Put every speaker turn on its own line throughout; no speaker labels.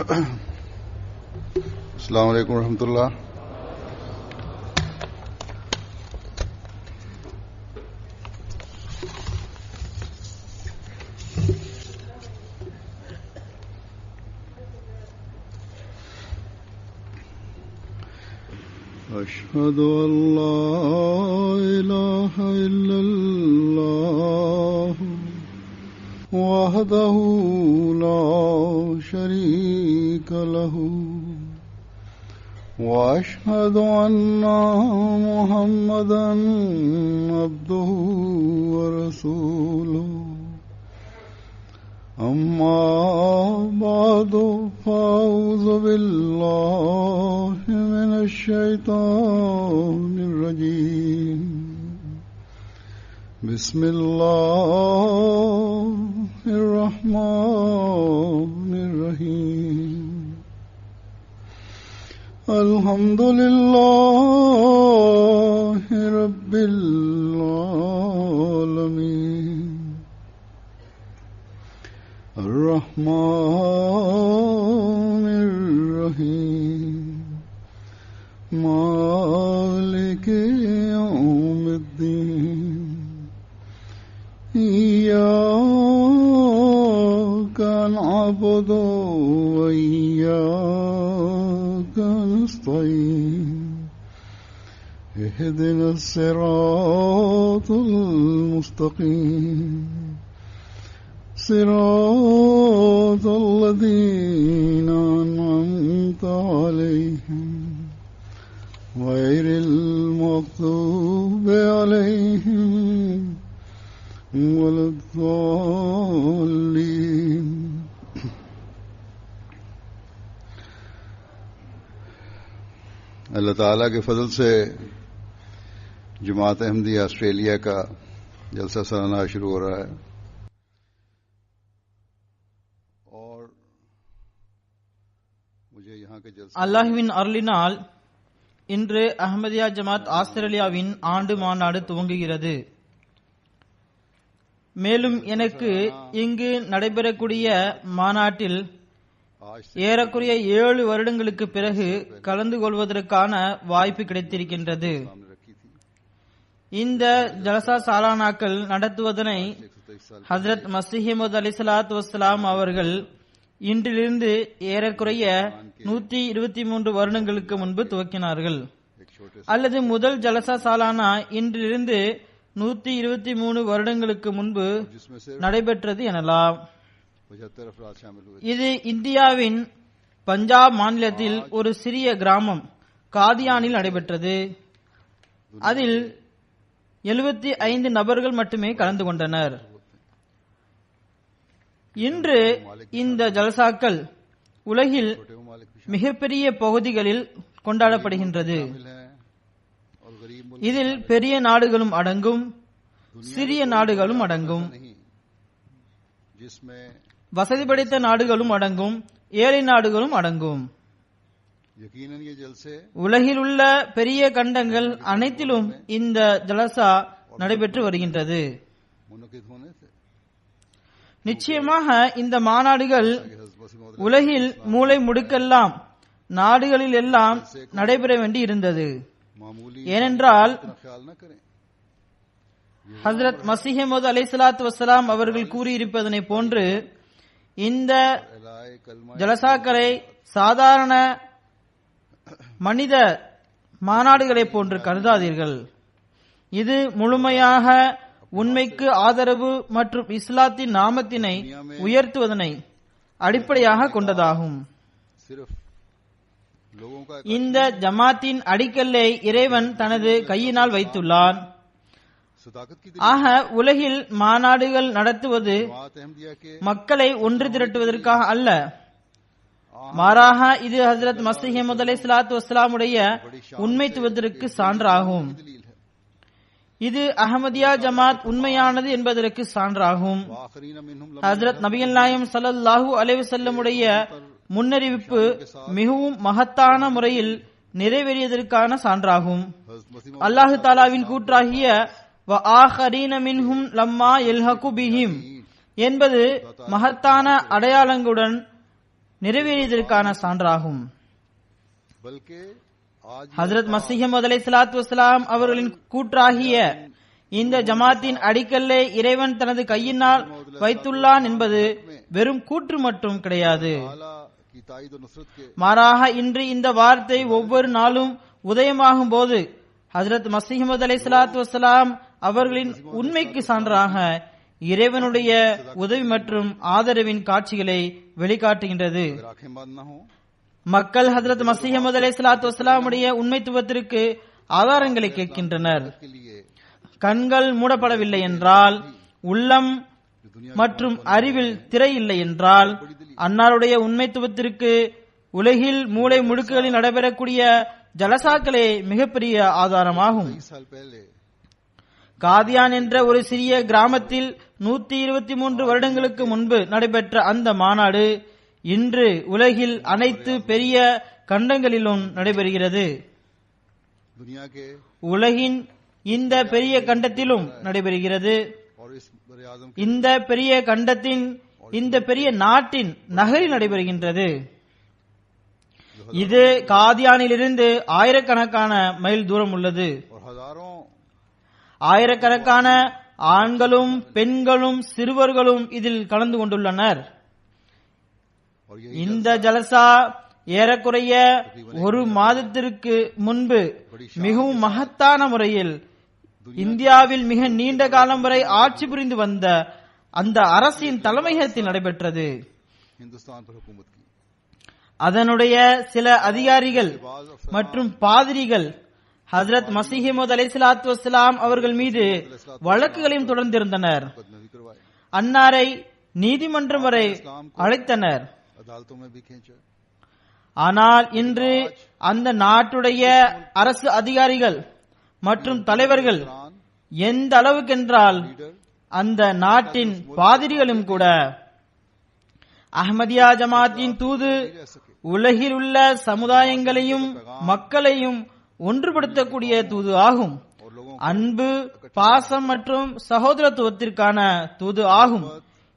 अस्सलाम वालेकुम रहमतुल्लाह। أشهد أن لا إله إلا الله وحده لا شريك له وأشهد أن محمدا عبده ورسوله أما بعد فأعوذ بالله من الشيطان الرجيم بسم الله الرحمن الرحيم الحمد لله رب العالمين الرحمن الرحيم مالك يوم الدين إياك نعبد وإياك نستعين اهدنا الصراط المستقيم صراط الذين أنعمت عليهم غير المغضوب عليهم ولا الضالين। अल्लाह ताला के फजल से जमात अहमदी ऑस्ट्रेलिया का जलसा सालाना शुरू हो रहा है और मुझे यहाँ के जलसा
அல்லாஹ்வின் அருளினால் இன்று அஹ்மதியா ஜமாத் ஆஸ்திரேலியாவின் ஆண்டு மாநாடு துவங்குகிறது. மேலும் எனக்கு இங்கு நடைபெறக்கூடிய மாநாட்டில் ஏறக்குறைய 7 வருடங்களுக்கு பிறகு கலந்து கொள்வதற்கான வாய்ப்பு கிடைத்திருக்கின்றது. இந்த ஜலசா சாலானாக்கள் நடத்துவதனை ஹஜ்ரத் மஸீஹ் மவ்ஊத் அலைஹிஸ்ஸலாத்து வஸ்ஸலாம் அவர்கள் இன்றிலிருந்து ஏறக்குறைய 123 வருடங்களுக்கு முன்பு துவக்கினார்கள். அல்லது முதல் ஜலசா சாலானா இன்றிலிருந்து 123 வருடங்களுக்கு முன்பு நடைபெற்றது எனலாம். இது இந்தியாவின் பஞ்சாப் மாநிலத்தில் ஒரு சிறிய கிராமம் காதியானில் நடைபெற்றது. அதில் 75 நபர்கள் மட்டுமே கலந்து கொண்டனர். இன்று இந்த ஜல்சாக்கள் உலகில் மிகப்பெரிய பகுதிகளில் கொண்டாடப்படுகின்றது. இதில் பெரிய நாடுகளும் அடங்கும், சிறிய நாடுகளும் அடங்கும், வசதி படைத்த நாடுகளும் அடங்கும், ஏழை நாடுகளும் அடங்கும். உலகில் உள்ள பெரிய கண்டங்கள் அனைத்திலும் இந்த ஜலசா நடைபெற்று வருகின்றது. நிச்சயமாக இந்த மாநாடுகள் உலகில் மூலை முடுக்கெல்லாம் நாடுகளில் எல்லாம் நடைபெற வேண்டி இருந்தது. ஏனென்றால் ஹஜ்ரத் மஸீஹ் மவ்ஊத் அலைஹிஸ்ஸலாத்து வஸ்ஸலாம் அவர்கள் கூறியிருப்பதனை போன்று இந்த ஜலசாக்களை சாதாரண மனித மாநாடுகளை போன்று கருதாதீர்கள். இது முழுமையாக உண்மைக்கு ஆதரவு மற்றும் இஸ்லாத்தின் நாமத்தினை உயர்த்துவதனை அடிப்படையாக கொண்டதாகும். இந்த ஜமாத்தின் அடிக்கல்லை இறைவன் தனது கையினால் வைத்துள்ளான். ஆக உலகில் மாநாடுகள் நடத்துவது மக்களை ஒன்று திரட்டுவதற்காக அல்ல, மாறாக இது ஹஜ்ரத் மஸீஹ் மவ்ஊத் அலைஹிஸ்ஸலாத்து வஸ்ஸலாமுடைய உண்மைத்துவத்திற்கு சான்றாகும். இது அஹ்மதியா ஜமாத் உண்மையானது என்பதற்கு சான்றாகும். ஹஜ்ரத் நபிகள் நாயகம் ஸல்லல்லாஹு அலைஹி வஸல்லமுடைய முன்னறிவிப்பு மிகவும் மகத்தான முறையில் நிறைவேறியதற்கான சான்றாகும். அல்லாஹு தாலாவின் கூற்றாகிய வஆஹரீன மின்ஹும் லம்மா யல்ஹகு பிஹிம் என்பது மகத்தான அடையாளங்களுடன் நிறைவேறியதற்கான சான்றாகும்.
बल्कि आज
ஹஜ்ரத் மஸீஹ் அலைஹிஸ்ஸலாத்து வஸ்ஸலாம் அவர்களின் கூற்றாகிய இந்த ஜமாத்தின் அடிக்கல்லை இறைவன் தனது கையினால் வைத்துள்ளான் என்பது வெறும் கூற்று மட்டும் கிடையாது.
ताला की ताईद और नुसरत के
மாறாக இன்று இந்த வார்த்தை ஒவ்வொரு நாளும் உதயமாகும் போது ஹஜ்ரத் மஸீஹ் அலைஹிஸ்ஸலாத்து வஸ்ஸலாம் அவர்களின் உண்மைக்கு சான்றாக இறைவனுடைய உதவி மற்றும் ஆதரவின் காட்சிகளை வெளிக்காட்டுகின்றது.
अगर आंखें बंद न हो
மக்கள் ஹஜ்ரத் மஸீஹ் அலைஹிஸ்ஸலாத்து வஸ்ஸலாமுடைய உண்மைத்துவத்திற்கு ஆதாரங்களை கேட்கின்றனர்.
के लिए
கண்கள் மூடப்படவில்லை என்றால், உள்ளம் மற்றும் அறிவில் திரை இல்லை என்றால், அன்னாருடைய உண்மைத்துவத்திற்கு உலகில் மூளை முடுக்குகளில் நடைபெறக்கூடிய ஜலசாக்களே மிகப்பெரிய ஆதாரமாகும்.
20 साल पहले
காதியான் என்ற ஒரு சிறிய கிராமத்தில் 123 வருடங்களுக்கு முன்பு நடைபெற்ற அந்த மாநாடு இன்று உலகில் அனைத்து பெரிய கண்டங்களிலும் நடைபெறுகிறது.
दुनिया के
உலகின் இந்த பெரிய கண்டத்திலும் நடைபெறுகிறது.
और इस बड़े आजम
இந்த பெரிய கண்டத்தின் இந்த பெரிய நாட்டின் நகரில் நடைபெறுகின்றது. இது காதியானிலிருந்து ஆயிரக்கணக்கான மைல் தூரம் உள்ளது.
और हजारों
ஆயிரக்கணக்கான ஆண்களும் பெண்களும் சிறுவர்களும் இதில் கலந்து கொண்டுள்ளனர்.
और यही
இந்த ஜலசா ஏறக்குறைய ஒரு மாதத்திற்கு முன்பு மிகவும் மகத்தான முறையில் இந்தியாவில் மிக நீண்ட காலம் வரை ஆட்சி புரிந்து வந்த அந்த அரசின் தலைமையகத்தில் நடைபெற்றது.
हिंदुस्तान पर हुकूमत की
அதனுடைய சில அதிகாரிகள் மற்றும் பாதிரிகள் ஹஜ்ரத் மஸீஹ் அலைஹிஸ்ஸலாத்து வஸ்ஸலாம் அவர்கள் மீது வழக்குகளையும் தொடர்ந்திருந்தனர்.
मुकदमे भी करवाए,
அன்னாரை நீதிமன்றம் வரை அழைத்தனர்.
अदालतों में भी खींचे।
ஆனால் இன்று அந்த நாட்டுடைய அரசு அதிகாரிகள் மற்றும் தலைவர்கள் எந்த அளவுக்கென்றால் அந்த நாட்டின் பாதிரிகளும் கூட அஹ்மதியா ஜமாத்தின் தூது உலகில் உள்ள சமுதாயங்களையும் மக்களையும் ஒன்றுபடுத்தக்கூடிய தூது ஆகும். அன்பு, பாசம் மற்றும் சகோதரத்துவத்திற்கான தூது ஆகும்.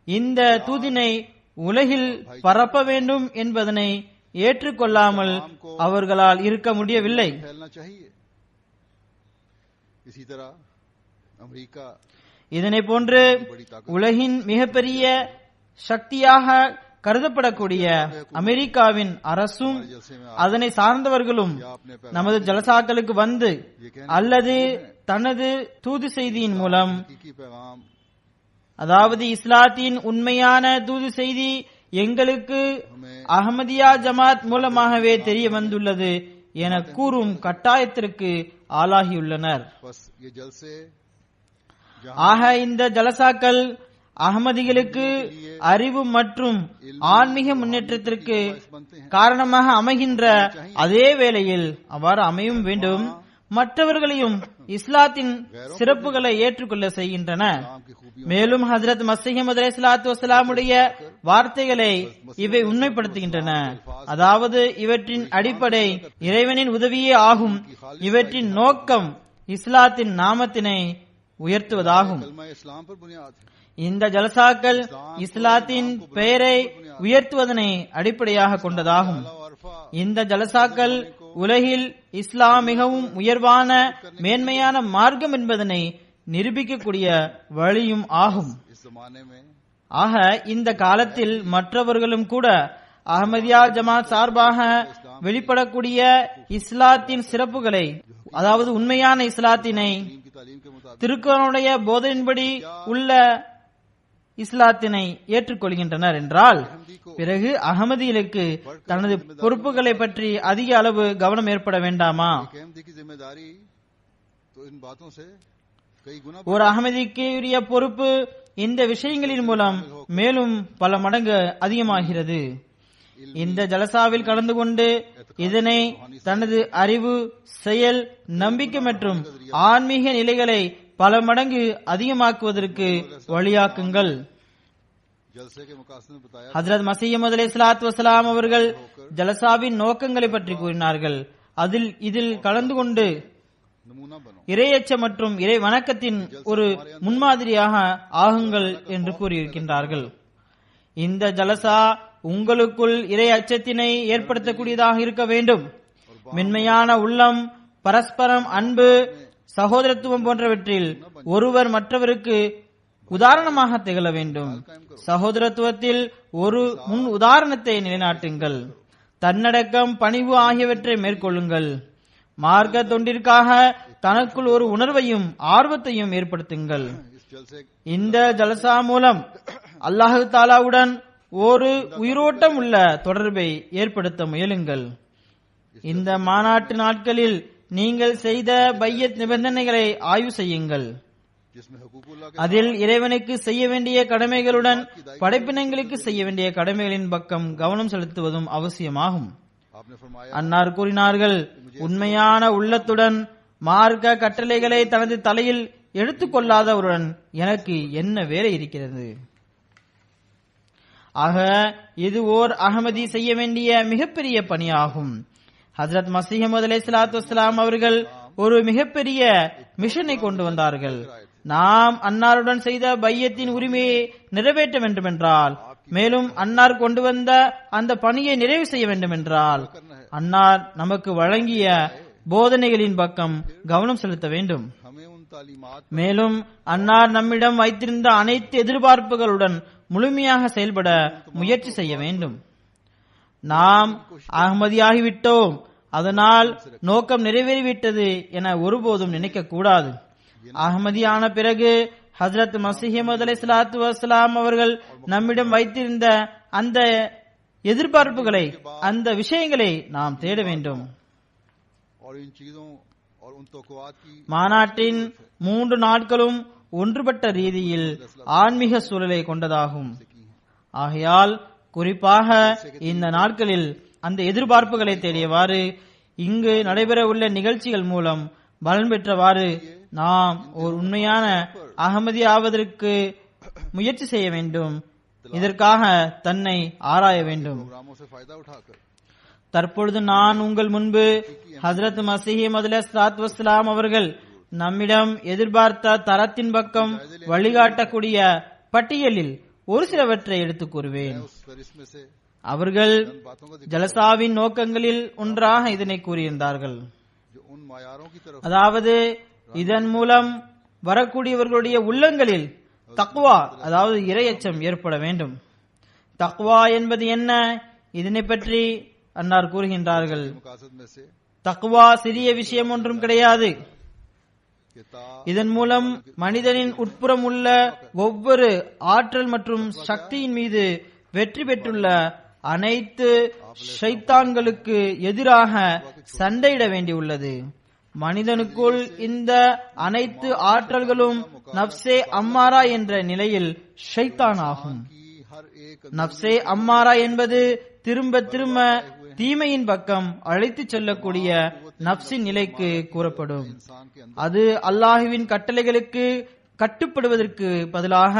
இந்த தூதினை உலகில் பரப்ப வேண்டும் என்பதனை ஏற்றுக்கொள்ளாமல் அவர்களால் இருக்க முடியவில்லை.
फैलना चाहिए। इसी तरह अमेरिका
இதனை போன்று உலகின் மிகப்பெரிய சக்தியாக கருதப்படக்கூடிய அமெரிக்காவின் அரசும் அதனை சார்ந்தவர்களும் நமது ஜலசாக்களுக்கு வந்து அல்லது தனது தூது செய்தியின் மூலம்,
की पैगाम
அதாவது இஸ்லாத்தின் உண்மையான தூது செய்தி எங்களுக்கு அஹ்மதியா ஜமாத் மூலமாகவே தெரிய வந்துள்ளது என கூறும் கட்டாயத்திற்கு ஆளாகியுள்ளனர்.
बस ये जलसे
ஆக இந்த ஜலசாக்கள் அகமதிகளுக்கு அறிவு மற்றும் ஆன்மீக முன்னேற்றத்திற்கு காரணமாக அமைகின்ற அதே வேளையில் அவ்வாறு அமையும் வேண்டும், மற்றவர்களையும் இஸ்லாத்தின் சிறப்புகளை ஏற்றுக்கொள்ள செய்கின்றன. மேலும் ஹஜ்ரத் மஸீஹ் அலைஹிஸ்ஸலாத்து வஸ்ஸலாமுடைய வார்த்தைகளை இவை உண்மைப்படுத்துகின்றன. அதாவது இவற்றின் அடிப்படை இறைவனின் உதவியே ஆகும். இவற்றின் நோக்கம் இஸ்லாத்தின் நாமத்தினை உயர்த்துவதாகும்.
कलमा इस्लाम पर बुनियाद है।
இந்த ஜலசாக்கள் இஸ்லாத்தின் பெயரை உயர்த்துவதனை அடிப்படையாக கொண்டதாகும். இந்த ஜலசாக்கள் உலகில் இஸ்லாம் மிகவும் உயர்வான மேன்மையான மார்க்கம் என்பதனை நிரூபிக்கக்கூடிய வழியும் ஆகும்.
इस जमाने में
ஆக இந்த காலத்தில் மற்றவர்களும் கூட அஹ்மதியா ஜமாத் சார்பாக வெளிப்படக்கூடிய இஸ்லாத்தின் சிறப்புகளை, அதாவது உண்மையான இஸ்லாத்தினை,
दीन की तालीम के मुताबिक
திருக்குர்ஆனுடைய போதனையின்படி உள்ள இஸ்லாத்தினை ஏற்றுக்கொள்கின்றனர் என்றால் பிறகு அகமதிகளுக்கு தனது பொறுப்புகளை பற்றி அதிக அளவு கவனம் ஏற்பட வேண்டாமா?
एक अहमदी की जिम्मेदारी तो इन बातों से कई गुना
ஒரு அகமதிக்கு உரிய பொறுப்பு இந்த விஷயங்களின் மூலம் மேலும் பல மடங்கு அதிகமாகிறது. இந்த ஜலசாவில் கலந்து கொண்டு இதனை தனது அறிவு, செயல், நம்பிக்கை மற்றும் ஆன்மீக நிலைகளை பல மடங்கு அதிகமாக்குவதற்கு வழியாக்குங்கள்.
जलसे के मुकासद में बताया
ஹஜ்ரத் மஸீஹ் அலைஹிஸ்ஸலாத்து வஸ்ஸலாம் அவர்கள் ஜலசாவின் நோக்கங்களை பற்றி கூறினார்கள். இதில் கலந்து கொண்டு
नमूना बनो।
இறையச்ச மற்றும் இறை வணக்கத்தின் ஒரு முன்மாதிரியாக ஆகுங்கள் என்று கூறியிருக்கின்றார்கள். இந்த ஜலசா உங்களுக்குள் இறை அச்சத்தினை ஏற்படுத்தக்கூடியதாக இருக்க வேண்டும். மென்மையான உள்ளம், பரஸ்பரம் அன்பு, சகோதரத்துவம் போன்றவற்றில் ஒருவர் மற்றவருக்கு உதாரணமாக திகழ வேண்டும். சகோதரத்துவத்தில் ஒரு முன் உதாரணத்தை நிலைநாட்டுங்கள். தன்னடக்கம், பணிவு ஆகியவற்றை மேற்கொள்ளுங்கள். மார்க்க தொண்டிற்காக தனக்குள் ஒரு உணர்வையும் ஆர்வத்தையும் ஏற்படுத்துங்கள். இந்த ஜலசா மூலம் அல்லாஹு தாலாவுடன் ஒரு உயிரோட்டம் உள்ள தொடர்பை ஏற்படுத்த முயலுங்கள். இந்த மாநாட்டு நாட்களில் நீங்கள் செய்த பையத் நிபந்தனைகளை ஆய்வு செய்யுங்கள். அதில் இறைவனுக்கு செய்ய வேண்டிய கடமைகளுடன் படைப்பினங்களுக்கு செய்ய வேண்டிய கடமைகளின் பக்கம் கவனம் செலுத்துவதும் அவசியமாகும். அன்னார் கூறினார்கள், உண்மையான உள்ளத்துடன் மார்க்க கட்டளைகளை தனது தலையில் எடுத்துக் கொள்ளாதவருடன் எனக்கு என்ன வேலை இருக்கிறது? ஆக இது ஓர் அகமதி செய்ய வேண்டிய மிகப்பெரிய பணியாகும். ஹஜ்ரத் மஸீஹ் மவ்ஊத் அலைஹிஸ்ஸலாத்து வஸ்ஸலாம் அவர்கள் ஒரு மிகப்பெரிய மிஷனை கொண்டு வந்தார்கள். நாம் அன்னாருடன் செய்த பையத்தின் உரிமையை நிறைவேற்ற வேண்டும் என்றால், மேலும் அன்னார் கொண்டு வந்த அந்த பணியை நிறைவு செய்ய வேண்டும் என்றால், அன்னார் நமக்கு வழங்கிய போதனைகளின் பக்கம் கவனம் செலுத்த வேண்டும். மேலும் அன்னார் நம்மிடம் வைத்திருந்த அனைத்து எதிர்பார்ப்புகளுடன் முழுமையாக செயல்பட முயற்சி செய்ய வேண்டும். நாம் அகமதியாகிவிட்டோம், அதனால் நோக்கம் நிறைவேறிவிட்டது என ஒருபோதும் நினைக்க கூடாது. அகமதியான பிறகு ஹஜ்ரத் மஸீஹ் மவ்ஊத் அலைஹிஸ்ஸலாத்து வஸ்ஸலாம் அவர்கள் நம்மிடம் வைத்திருந்த அந்த எதிர்பார்ப்புகளை, அந்த விஷயங்களை நாம் தேட வேண்டும். மாநாட்டின் 3 நாட்களும் ஒன்றுபட்ட ரீதியில் ஆன்மீக சூழலை கொண்டதாகும். ஆகையால் குறிப்பாக இந்த நாட்களில் அந்த எதிர்பார்ப்புகளை தேடியவாறு இங்கு நடைபெற உள்ள நிகழ்ச்சிகள் மூலம் பலன் பெற்றவாறு நாம் ஒரு உண்மையான அகமதி ஆவதற்கு முயற்சி செய்ய வேண்டும். இதற்காக தன்னை ஆராய வேண்டும். தற்பொழுது நான் உங்கள் முன்பு ஹஜ்ரத் மஸீஹ் மவ்ஊத் அலைஹிஸ்ஸலாத்து வஸ்ஸலாம் அவர்கள் நம்மிடம் எதிர்பார்த்த தரத்தின் பக்கம் வழிகாட்டக்கூடிய பட்டியலில் ஒரு சிலவற்றை எடுத்துக் கூறுவேன். அவர்கள் ஜலசாவின் நோக்கங்களில் ஒன்றாக இதனை கூறியிருந்தார்கள். அதாவது இதன் மூலம் வரக்கூடியவர்களுடைய உள்ளங்களில் தக்வா, அதாவது இறையச்சம் ஏற்பட வேண்டும். தக்வா என்பது என்ன? இதனை பற்றி அன்னார் கூறுகின்றார்கள், தக்வா சிறிய விஷயம் ஒன்றும் கிடையாது. இதன் மூலம் மனிதனின் உட்புறம் உள்ள ஒவ்வொரு ஆற்றல் மற்றும் சக்தியின் மீது வெற்றி பெற்றுள்ள அனைத்து ஷைத்தான்களுக்கு எதிராக சண்டையிட வேண்டியுள்ளது. மனிதனுக்குள் இந்த அனைத்து ஆற்றல்களும் நப்சே அம்மாரா என்ற நிலையில் ஷைத்தான் ஆகும். நப்சே அம்மாரா என்பது திரும்ப திரும்ப தீமையின் பக்கம் அழைத்து செல்லக்கூடிய நப்சின் நிலைக்கு கூறப்படும். அது அல்லாஹுவின் கட்டளைகளுக்கு கட்டுப்படுவதற்கு பதிலாக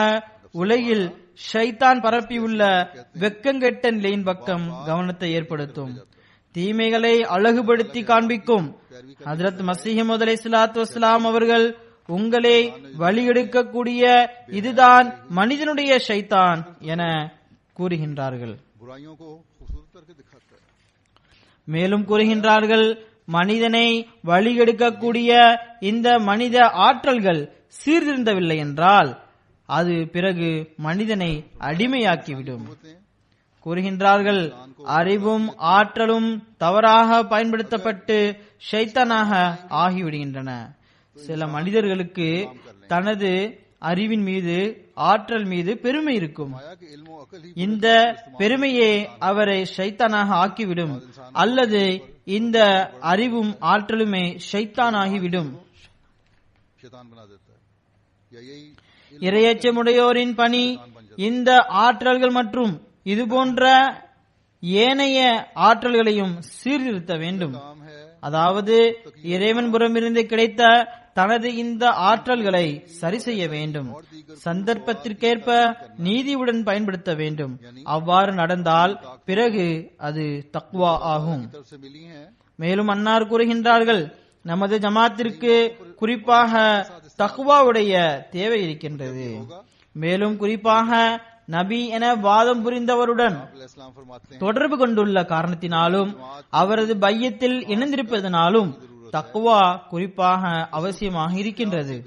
உலகில் ஷைத்தான் பரப்பியுள்ள வெக்கங்கெட்ட நிலையின் பக்கம் கவனத்தை ஏற்படுத்தும், தீமைகளை அழகுபடுத்தி காண்பிக்கும். ஹஜ்ரத் மஸீஹ் மவ்ஊத் அலைஹிஸ்ஸலாத்து வஸ்ஸலாம் அவர்கள் உங்களை வழியெடுக்கக்கூடிய இதுதான் மனிதனுடைய ஷைத்தான் என கூறுகின்றார்கள். மேலும் கூறுகின்றார்கள், மனிதனை வழியெடுக்கக்கூடிய இந்த மனித ஆற்றல்கள் சீர்திருந்தவில்லை என்றால் அது பிறகு மனிதனை அடிமையாக்கிவிடும். கூறுகின்றார்கள், அறிவும் ஆற்றலும் தவறாக பயன்படுத்தப்பட்டு ஷைத்தானாக ஆகிவிடுகின்றன. சில மனிதர்களுக்கு தனது அறிவின் மீது, ஆற்றல் மீது பெருமை இருக்கும். இந்த பெருமையே அவரை ஷைத்தானாக ஆக்கிவிடும், அல்லது இந்த அறிவும் ஆற்றலுமே ஷைத்தானாகிவிடும். இறையச்சமுடையோரின் பணி இந்த ஆற்றல்கள் மற்றும் இதுபோன்ற ஏனைய ஆற்றல்களையும் சீர்திருத்த வேண்டும். அதாவது இறைவன் புறமிருந்து கிடைத்த தனது இந்த ஆற்றல்களை சரி செய்ய வேண்டும், சந்தர்ப்பத்திற்கேற்ப நீதியுடன் பயன்படுத்த வேண்டும். அவ்வாறு நடந்தால் பிறகு அது தக்வா ஆகும். மேலும் அன்னார் கூறுகின்றார்கள், நமது ஜமாத்திற்கு குறிப்பாக தக்வாவுடைய தேவை இருக்கின்றது. மேலும் குறிப்பாக நபி என வாதம் புரிந்தவருடன்
इस्लाम फरमाते हैं
தொடர்பு கொண்டுள்ள காரணத்தினாலும் அவரது பையத்தில் இணைந்திருப்பதனாலும் தக்வா குறிப்பாக அவசியமாக இருக்கின்றது.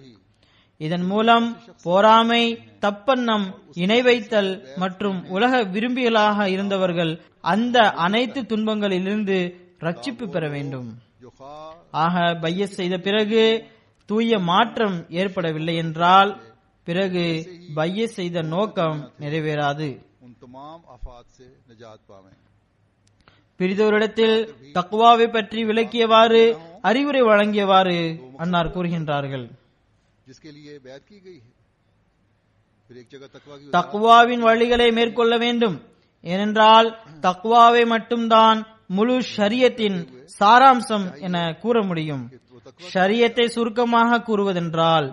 இதன் மூலம் போராமை, தப்பெண்ணம், இணை வைத்தல் மற்றும் உலக விரும்பிகளாக இருந்தவர்கள் அந்த அனைத்து துன்பங்களிலிருந்து ரட்சிப்பு பெற வேண்டும்.
जो खा
ஆக பையத் செய்த பிறகு தூய மாற்றம் ஏற்படவில்லை என்றால் பிறகு பையத் செய்த நோக்கம் நிறைவேறாது.
उन तमाम आफात से निजात पावें.
பிரிதோரிடத்தில் தக்வாவை பற்றி விளக்கியவாறு அறிவுரை வழங்கியவாறு அன்னார் கூறுகின்றார்கள்.
जिसके लिए बैत की गई है, फिर एक जगह तकवा की
தக்வாவின் வழிகளை மேற்கொள்ள வேண்டும். ஏனென்றால் தக்வாவை மட்டும்தான் முழு ஷரியத்தின் சாராம்சம் என கூற முடியும். ஷரியத்தை சுருக்கமாக கூறுவதென்றால்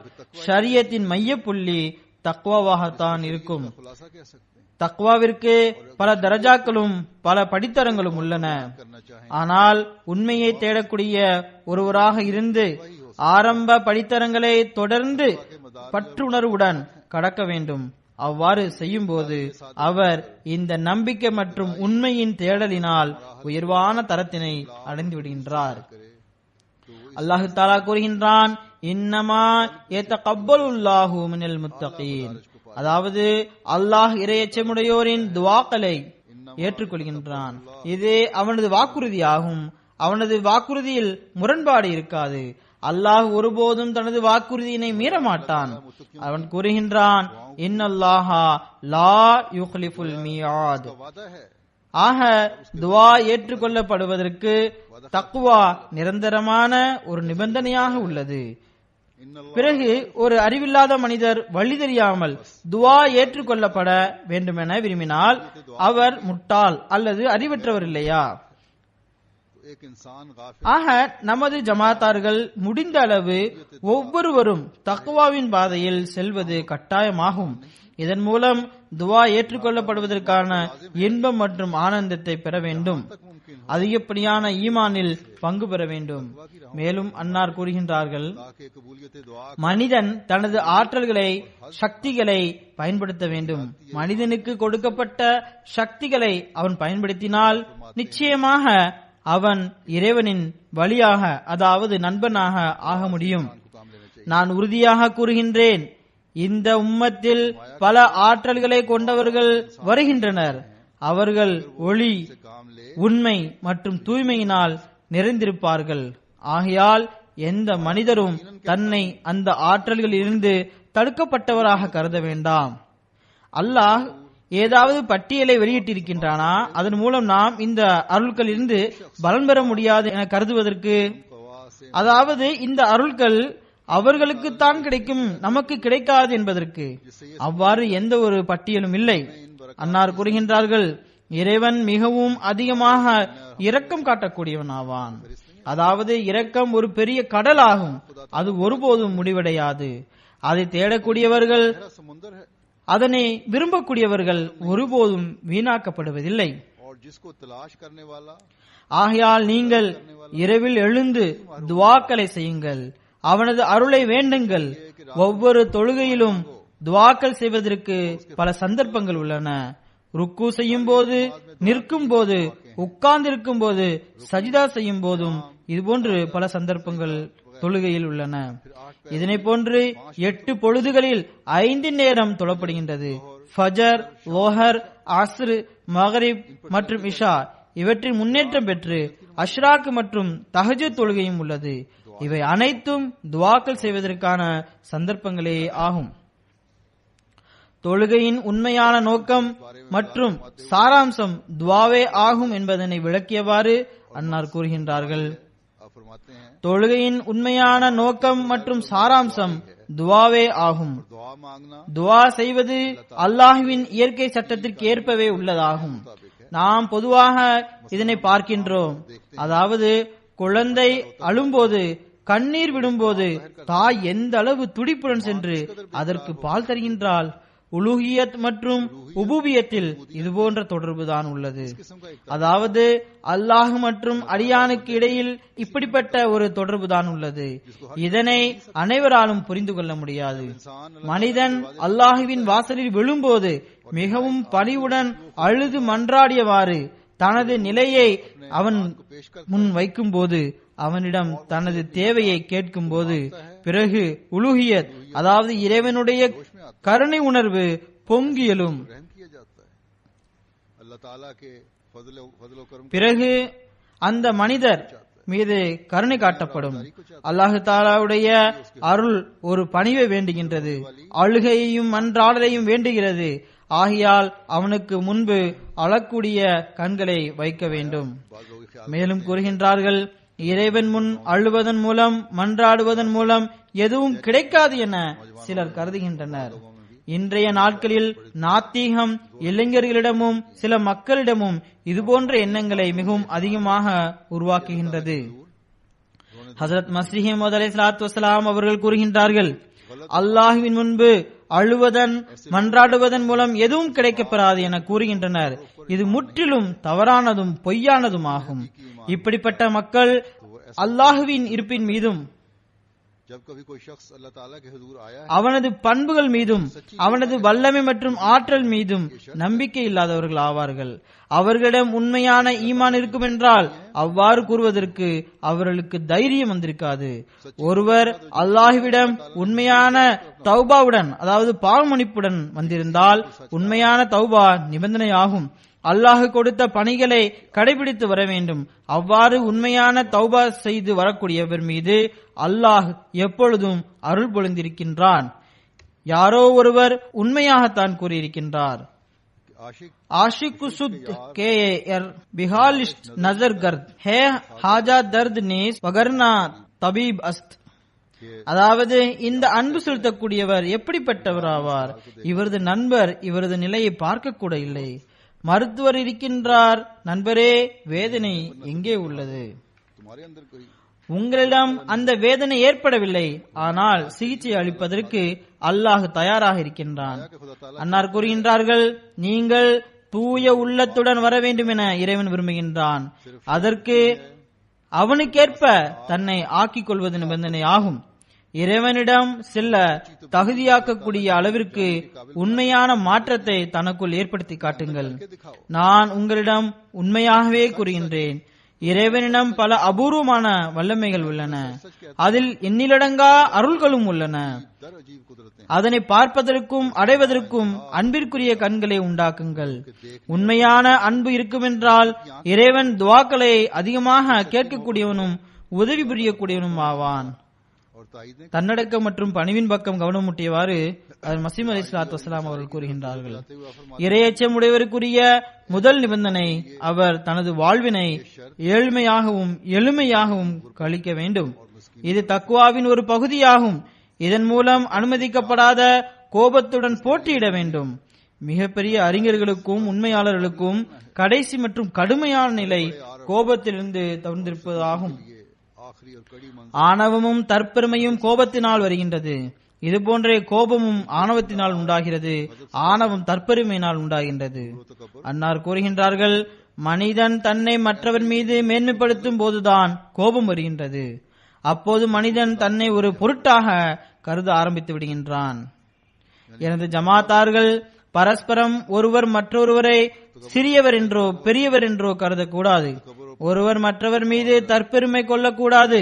ஷரியத்தின் மையப்புள்ளி தக்வாவாகத்தான் இருக்கும்.
खुलासा कह सकते हैं.
தக்வாவிற்கு பல தரஜாக்களும் பல படித்தரங்களும் உள்ளன.
करना चाहें
ஆனால் உண்மையை தேடக்கூடிய ஒருவராக இருந்து ஆரம்ப படித்தரங்களை தொடர்ந்து பற்றுணர்வுடன் கடக்க வேண்டும். அவ்வாறு செய்யும் போது அவர் இந்த நம்பிக்கை மற்றும் உண்மையின் தேடலினால் உயர்வான தரத்தினை அடைந்து விடுகின்றார். அல்லாஹு தஆலா கூறுகின்றான், இன்னமா யதகப்பலுல்லாஹு மினல் முத்தகீன், அதாவது அல்லாஹ் இறையச்சமுடையோரின் துஆக்களை ஏற்றுக்கொள்கின்றான். இது அவனது வாக்குறுதியாகும். அவனது வாக்குறுதியில் முரண்பாடு இருக்காது. அல்லாஹ் ஒருபோதும் தனது வாக்குறுதியினை மீற மாட்டான். அவன் கூறுகின்றான், இன்னல்லாஹா லா யுக்லிஃபுல் மியாத்.
वादा है
ஆக துஆ ஏற்றுக்கொள்ளப்படுவதற்கு தக்வா நிரந்தரமான ஒரு நிபந்தனையாக உள்ளது. பிறகு ஒரு அறிவில்லாத மனிதர் வழி தெரியாமல் துஆ ஏற்றுக்கொள்ளப்பட வேண்டுமென விரும்பினால் அவர் முட்டாள் அல்லது அறிவற்றவர் இல்லையா?
एक इंसान गाफिल
ஆக நமது ஜமாத்தார்கள் முடிந்த அளவு ஒவ்வொருவரும் தக்வாவின் பாதையில் செல்வது கட்டாயமாகும். இதன் மூலம் துஆ ஏற்றுக்கொள்ளப்படுவதற்கான இன்பம் மற்றும் ஆனந்தத்தை பெற வேண்டும். அதிகப்படியான ஈமானில் பங்கு பெற வேண்டும். மேலும் அன்னார் கூறுகின்றார்கள்,
ताकि कबूलियत दुआ
மனிதன் தனது ஆற்றல்களை, சக்திகளை பயன்படுத்த வேண்டும். மனிதனுக்கு கொடுக்கப்பட்ட சக்திகளை அவன் பயன்படுத்தினால் நிச்சயமாக அவன் இறைவனின் வழியாக, அதாவது நண்பனாக ஆக முடியும்.
को काम लेना चाहिए.
நான் உறுதியாக கூறுகின்றேன், இந்த உம்மத்தில் பல ஆற்றல்களை கொண்டவர்கள் வருகின்றனர். அவர்கள் ஒளி,
काम ले
உண்மை மற்றும் தூய்மையினால் நிறைந்திருப்பார்கள். ஆகையால் எந்த மனிதரும் தன்னை அந்த ஆற்றல்களில் இருந்து தடுக்கப்பட்டவராக கருத வேண்டாம். அல்லாஹ் ஏதாவது பட்டியலை வெளியிட்டிருக்கின்றானா, அதன் மூலம் நாம் இந்த அருள்களில் இருந்து பலன் பெற முடியாது என கருதுவதற்கு,
कवा से
அதாவது இந்த அருள்கள் அவர்களுக்குத்தான் கிடைக்கும், நமக்கு கிடைக்காது என்பதற்கு அவ்வாறு எந்த ஒரு பட்டியலும் இல்லை. அன்னார் கூறுகின்றார்கள், இறைவன் மிகவும் அதிகமாக இரக்கம் காட்டக்கூடியவன் ஆவான். அதாவது இரக்கம் ஒரு பெரிய கடல் ஆகும். அது ஒருபோதும் முடிவடையாது. அதை தேடக்கூடியவர்கள்,
गहरा समुंदर है
அதனை விரும்பக்கூடியவர்கள் ஒருபோதும் வீணாக்கப்படுவதில்லை.
और जिसको तलाश करने वाला
ஆகையால் நீங்கள் இரவில் எழுந்து துஆக்களை செய்யுங்கள், அவனது அருளை வேண்டுங்கள். ஒவ்வொரு தொழுகையிலும் துஆக்கள் செய்வதற்கு பல சந்தர்ப்பங்கள் உள்ளன. ருக்கு செய்யும் போது, நிற்கும் போது, உட்கார்ந்திருக்கும் போது, சஜிதா செய்யும் போதும் இதுபோன்று பல சந்தர்ப்பங்கள் தொழுகையில் உள்ளன. இதனை போன்று 8 பொழுதுகளில் 5 நேரம் தொழப்படுகின்றது. ஃபஜர், லோஹர், அஸ்ர், மகரிப் மற்றும் இஷா இவற்றின் முன்னேற்றம் பெற்று அஷ்ராக் மற்றும் தஹஜ்ஜுத் தொழுகையும் உள்ளது. இவை அனைத்தும் துஆக்கள் செய்வதற்கான சந்தர்ப்பங்களே ஆகும். தொழுகையின் உண்மையான நோக்கம் மற்றும் சாராம்சம் துஆவே ஆகும் என்பதனை விளக்கியவாறு அன்னார் கூறுகின்றார்கள்,
आप फरमाते हैं
தொழுகையின் உண்மையான நோக்கம் மற்றும் சாராம்சம் துஆவே ஆகும்.
दुआ मांगना
துஆ செய்வது அல்லாஹ்வின் இயற்கை சட்டத்திற்கு ஏற்பவே உள்ளதாகும். நாம் பொதுவாக இதனை பார்க்கின்றோம். அதாவது குழந்தை அழும்போது, கண்ணீர் விடும்போது தாய் எந்த அளவு துடிப்புடன் சென்று அதற்கு பால் தருகின்றாள், உலூஹியத் மற்றும் உபூபியத்தில் இதுபோன்ற தொடர்புதான் உள்ளது. அதாவது அல்லாஹ் மற்றும் அடியானுக்கு இடையில் இப்படிப்பட்ட ஒரு தொடர்புதான் உள்ளது. இதனை அனைவராலும் புரிந்து கொள்ள முடியாது. மனிதன் அல்லாஹுவின் வாசலில் விழும்போது மிகவும் பணிவுடன் அழுது மன்றாடியவாறு தனது நிலையை அவன் முன் வைக்கும் போது, அவனிடம் தனது தேவையை கேட்கும் போது, பிறகு உலூஹியத் அதாவது இறைவனுடைய கருணை உணர்வு பொங்கியலும். பிறகு அந்த மனிதர் மீது கருணை காட்டப்படும். அல்லாஹு தாலாவுடைய அருள் ஒரு பணிவை வேண்டுகின்றது, அழுகையையும் மன்றாடலையும் வேண்டுகிறது. ஆகையால் அவனுக்கு முன்பு அழக்கூடிய கண்களை வைக்க வேண்டும். மேலும் கூறுகின்றார்கள், இறைவன் முன் அழுவதன் மூலம் மன்றாடுவதன் மூலம் எதுவும் கிடைக்காது என சிலர் கருதுகின்றனர். இன்றைய நாட்களில் நாத்திகம் இளைஞர்களிடமும் சில மக்களிடமும் இதுபோன்ற எண்ணங்களை மிகவும் அதிகமாக உருவாக்குகின்றது. ஹசரத் மஸீஹ் மவ்ஊத் அலைஹிஸ்ஸலாத்து வஸ்ஸலாம் அவர்கள் கூறுகின்றார்கள், அல்லாஹ்வின் முன்பு அழுவதன் மன்றாடுவதன் மூலம் எதுவும் கிடைக்கப்பெறாது என கூறுகின்றனர். இது முற்றிலும் தவறானதும் பொய்யானதும் ஆகும். இப்படிப்பட்ட மக்கள் அல்லாஹுவின் இருப்பின் மீதும் அவனது பண்புகள் மீதும் அவனது வல்லமை மற்றும் ஆற்றல் மீதும் நம்பிக்கை இல்லாதவர்கள் ஆவார்கள். அவர்களிடம் உண்மையான ஈமான் இருக்கும் என்றால் அவ்வாறு கூறுவதற்கு அவர்களுக்கு தைரியம் வந்திருக்காது. ஒருவர் அல்லாஹுவிடம் உண்மையான தௌபாவுடன் அதாவது பாவமன்னிப்புடன் வந்திருந்தால் உண்மையான தௌபா நிபந்தனையாகும். அல்லாஹ் கொடுத்த பணிகளை கடைபிடித்து வர வேண்டும். அவ்வாறு உண்மையான தௌபா செய்து வரக்கூடியவர் மீது அல்லாஹ் எப்பொழுதும் அருள் பொழிந்திருக்கின்றான். யாரோ ஒருவர் உண்மையாகத்தான் கூறியிருக்கின்றார், ஆஷிக்கு சுத் கே பிஹாலிஸ்ட் நஜர் கர்த் ஹே ஹாஜா தர்த் நீஸ் வகர்னா தபீப் அஸ்த். அதாவது இந்த அன்பு செலுத்தக்கூடியவர் எப்படிப்பட்டவர் ஆவார்? இவரது நண்பர் இவரது நிலையை பார்க்க கூட இல்லை. மருத்துவர் இருக்கின்றார், நண்பரே வேதனை எங்கே உள்ளது? உங்களிடம் அந்த வேதனை ஏற்படவில்லை, ஆனால் சிகிச்சை அளிப்பதற்கு அல்லாஹ் தயாராக இருக்கின்றான். அன்னார் கூறுகின்றார்கள், நீங்கள் தூய உள்ளத்துடன் வர வேண்டும் என இறைவன் விரும்புகின்றான். அதற்கு அவனுக்கேற்ப தன்னை ஆக்கிக் கொள்வது நிபந்தனை ஆகும். இறைவனிடம் செல்ல தகுதியாக்கக்கூடிய அளவிற்கு உண்மையான மாற்றத்தை தனக்குள் ஏற்படுத்தி காட்டுங்கள். நான் உங்களிடம் உண்மையாகவே கூறுகின்றேன், இறைவனிடம் பல அபூர்வமான வல்லமைகள் உள்ளன, அதில் எண்ணிலடங்கா அருள்களும் உள்ளன. அதனை பார்ப்பதற்கும் அடைவதற்கும் அன்பிற்குரிய கண்களை உண்டாக்குங்கள். உண்மையான அன்பு இருக்குமென்றால் இறைவன் துவாக்களை அதிகமாக கேட்கக்கூடியவனும் உதவி புரியக்கூடியவனும் ஆவான். தன்னடக்கம் மற்றும் பணிவின் பக்கம் கவனமூட்டியவாறு மஸீஹ் அலைஹிஸ்ஸலாத்து வஸ்ஸலாம் அவர்கள் கூறுகின்றார்கள், இறையச்சம் உடையவருக்குரிய முதல் நிபந்தனை அவர் தனது வாழ்வினை ஏழ்மையாகவும் எளிமையாகவும் கழிக்க வேண்டும். இது தக்வாவின் ஒரு பகுதியாகும். இதன் மூலம் அனுமதிக்கப்படாத கோபத்துடன் போட்டியிட வேண்டும். மிகப்பெரிய அறிஞர்களுக்கும் உண்மையாளர்களுக்கும் கடைசி மற்றும் கடுமையான நிலை கோபத்திலிருந்து தவிர்த்திருப்பதாகும். ஆணவமும் தற்பெருமையும் கோபத்தினால் வருகின்றது. இது போன்ற கோபமும் ஆணவத்தினால் உண்டாகிறது, ஆணவம் தற்பெருமையினால் உண்டாகின்றது. அன்னார் கூறுகின்றார்கள், மனிதன் தன்னை மற்றவர் மீது மேன்மைப்படுத்தும் போதுதான் கோபம் வருகின்றது. அப்போது மனிதன் தன்னை ஒரு பொருட்டாக கருத ஆரம்பித்து விடுகின்றான். எனது ஜமாத்தார்கள் பரஸ்பரம் ஒருவர் மற்றொருவரை சிறியவர் என்றோ பெரியவர் என்றோ கருதக்கூடாது. ஒருவர் மற்றவர் மீது தற்பெருமை கொள்ளக்கூடாது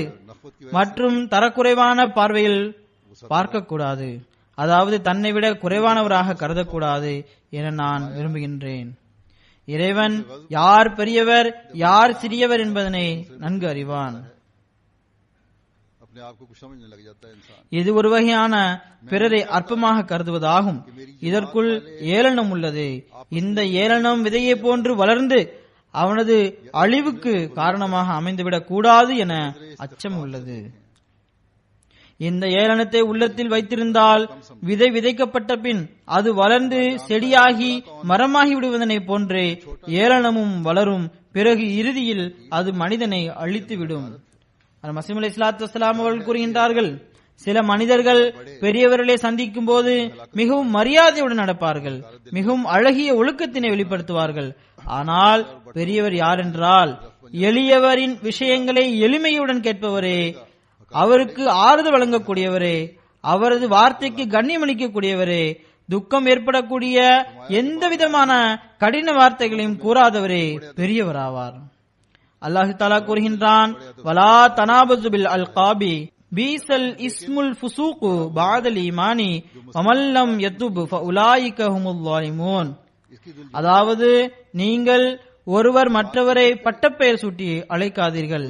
மற்றும் தரக்குறைவான பார்வையில் பார்க்கக்கூடாது. அதாவது தன்னை விட குறைவானவராக கருதக்கூடாது என நான் விரும்புகின்றேன். இறைவன் யார் பெரியவர் யார் சிறியவர் என்பதனை நன்கு அறிவான். இது ஒரு வகையான பிறரை அற்பமாக கருதுவதாகும். இதற்குள் ஏளனம் உள்ளது. இந்த ஏளனம் விதையை போன்று வளர்ந்து அவனது அழிவுக்கு காரணமாக அமைந்துவிடக் கூடாது என அச்சம் உள்ளது. இந்த ஏளனத்தை உள்ளத்தில் வைத்திருந்தால் விதை விதைக்கப்பட்ட பின் அது வளர்ந்து செடியாகி மரமாகி விடுவதனை போன்றே ஏளனமும் வளரும். பிறகு இறுதியில் அது மனிதனை அழித்துவிடும். மஸீஹ் அலைஹிஸ்ஸலாத்து வஸ்ஸலாம் அவர்கள் கூறுகின்றார்கள், சில மனிதர்கள் பெரியவர்களை சந்திக்கும் போது மிகவும் மரியாதையுடன் நடப்பார்கள், மிகவும் அழகிய ஒழுக்கத்தினை வெளிப்படுத்துவார்கள். ஆனால் பெரியவர் யார் என்றால் எளியவரின் விஷயங்களை எளிமையுடன் கேட்பவரே, அவருக்கு ஆறுதல் வழங்கக்கூடியவரே, அவரது வார்த்தைக்கு கண்ணியமளிக்கக்கூடியவரே, துக்கம் ஏற்படக்கூடிய எந்த விதமான கடின வார்த்தைகளையும் கூறாதவரே பெரியவராவார். அல்லாஹு தஆலா கூறுகின்றான், வலா தனாபஸு பில் அல்காபி பீஸல் இஸ்முல் ஃபுசூகு பஅதல் ஈமானி வமல்லம் யதுப் ஃபஉலாயிக ஹுமுல் ஸாலிமூன். அதாவது நீங்கள் ஒருவர் மற்றவரை பட்டப்பெயர் சூட்டி அழைக்காதீர்கள்,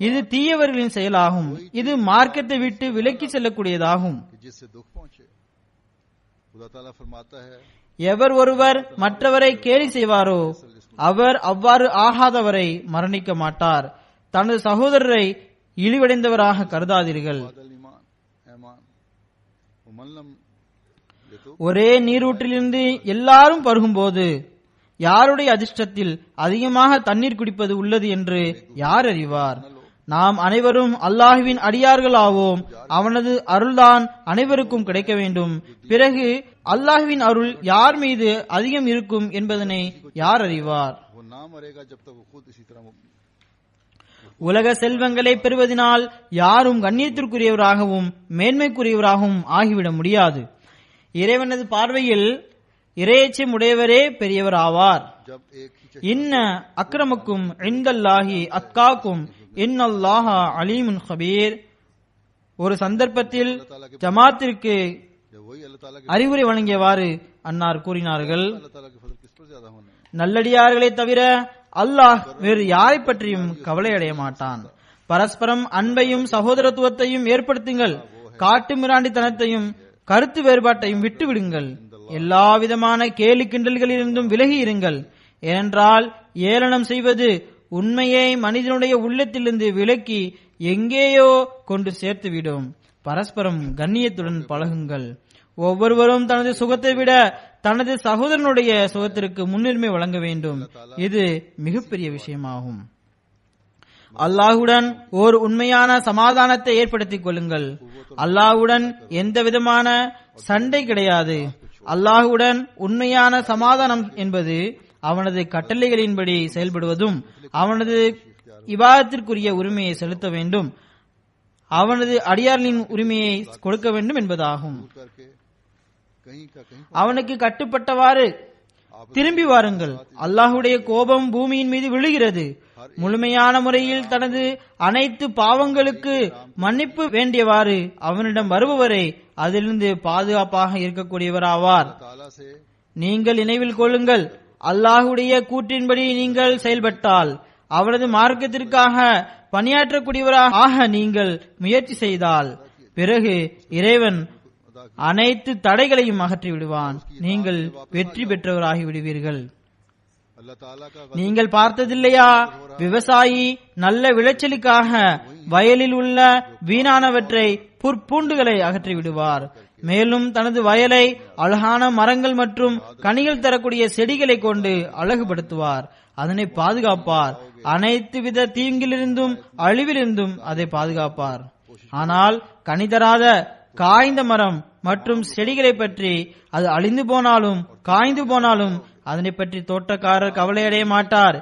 இது தீயவர்களின் செயலாகும், இது மார்க்கத்தை விட்டு விலக்கி செல்லக்கூடியதாகும். எவர் ஒருவர் மற்றவரை கேலி செய்வாரோ அவர் அவ்வாறு ஆகாதவரை மரணிக்க மாட்டார். தனது சகோதரரை இழிவடைந்தவராக கருதாதீர்கள். ஒரே நீரூற்றிலிருந்து எல்லாரும் பருகும்போது யாருடைய அதிர்ஷ்டத்தில் அதிகமாக தண்ணீர் குடிப்பது உள்ளது என்று யார் அறிவார்? நாம் அனைவரும் அல்லாஹுவின் அடியார்கள் ஆவோம். அவனது அருள்தான் அனைவருக்கும் கிடைக்க வேண்டும். பிறகு அல்லாஹுவின் அருள் யார் மீது அதிகம் இருக்கும் என்பதனை யார் அறிவார்? உலக செல்வங்களை பெறுவதனால் யாரும் கண்ணியத்திற்குரியவராகவும் மேன்மைக்குரியவராகவும் ஆகிவிட முடியாது. இறைவனது பார்வையில் இறையச்சம் உடையவரே பெரியவர் ஆவார். இன்ன அக்ரமக்கும் இன்தல்லாஹி அத்காக்கும் இன்னல்லாஹ அலீமுன் கபீர். ஒரு சந்தர்ப்பத்தில் ஜமாத்திற்கு அறிவுரை வழங்கியவாறு அன்னார் கூறினார்கள், நல்லடியார்களை தவிர அல்லாஹ் வேறு யாரை பற்றியும் கவலை அடைய மாட்டான். பரஸ்பரம் அன்பையும் சகோதரத்துவத்தையும் ஏற்படுத்துங்கள். காட்டு மிராண்டித்தனத்தையும் கருத்து வேறுபாட்டையும் விட்டுவிடுங்கள். எல்லா விதமான கேலி கிண்டல்களிலிருந்தும் விலகி இருங்கள். ஏனென்றால் ஏளனம் செய்வது உண்மையை மனிதனுடைய உள்ளத்திலிருந்து விலக்கி எங்கேயோ கொண்டு சேர்த்துவிடும். பரஸ்பரம் கண்ணியத்துடன் பழகுங்கள். ஒவ்வொருவரும் தனது சுகத்தை விட தனது சகோதரனுடைய சுகத்திற்கு முன்னுரிமை வழங்க வேண்டும். இது மிகப்பெரிய விஷயமாகும். அல்லாஹுடன் ஓர் உண்மையான சமாதானத்தை ஏற்படுத்திக் கொள்ளுங்கள். அல்லாஹுடன் எந்த விதமான சண்டை கிடையாது. அல்லாஹுடன் உண்மையான சமாதானம் என்பது அவனது கட்டளைகளின்படி செயல்படுவதும் அவனது இபாதத்திற்குரிய உரிமையை செலுத்த வேண்டும், அவனது அடியார்களின் உரிமையை கொடுக்க வேண்டும் என்பதாகும். அவனுக்கு கட்டுப்பட்டவாறு திரும்பி வாருங்கள். அல்லாஹுடைய கோபம் பூமியின் மீது விழுகிறது. முழுமையான முறையில் தனது அனைத்து பாவங்களுக்கு மன்னிப்பு வேண்டியவாறு அவனிடம் வருபவரை அதிலிருந்து பாதுகாப்பாக இருக்கக்கூடியவராவார். நீங்கள் நினைவில் கொள்ளுங்கள், அல்லாஹுடைய கூற்றின்படி நீங்கள் செயல்பட்டால் அவனது மார்க்கத்திற்காக பணியாற்றக்கூடியவராக நீங்கள் முயற்சி செய்தால் பிறகு இறைவன் அனைத்து தடைகளையும் அகற்றி விடுவான். நீங்கள் வெற்றி பெற்றவராகி விடுவீர்கள். நீங்கள் பார்த்ததில்லையா, விவசாயி நல்ல விளைச்சலுக்காக வயலில் உள்ள வீணானவற்றை புற்பூண்டுகளை அகற்றி விடுவார். மேலும் தனது வயலை அழகான மரங்கள் மற்றும் கனிகள் தரக்கூடிய செடிகளை கொண்டு அழகுபடுத்துவார். அதனை பாதுகாப்பார். அனைத்து வித தீங்கிலிருந்தும் அழிவிலிருந்தும் அதை பாதுகாப்பார். ஆனால் கனி தராத காய்ந்த மரம் மற்றும் செடிகளை பற்றி அது அழிந்து போனாலும் காய்ந்து போனாலும் அதனை பற்றி தோட்டக்காரர் கவலையடைய மாட்டார்.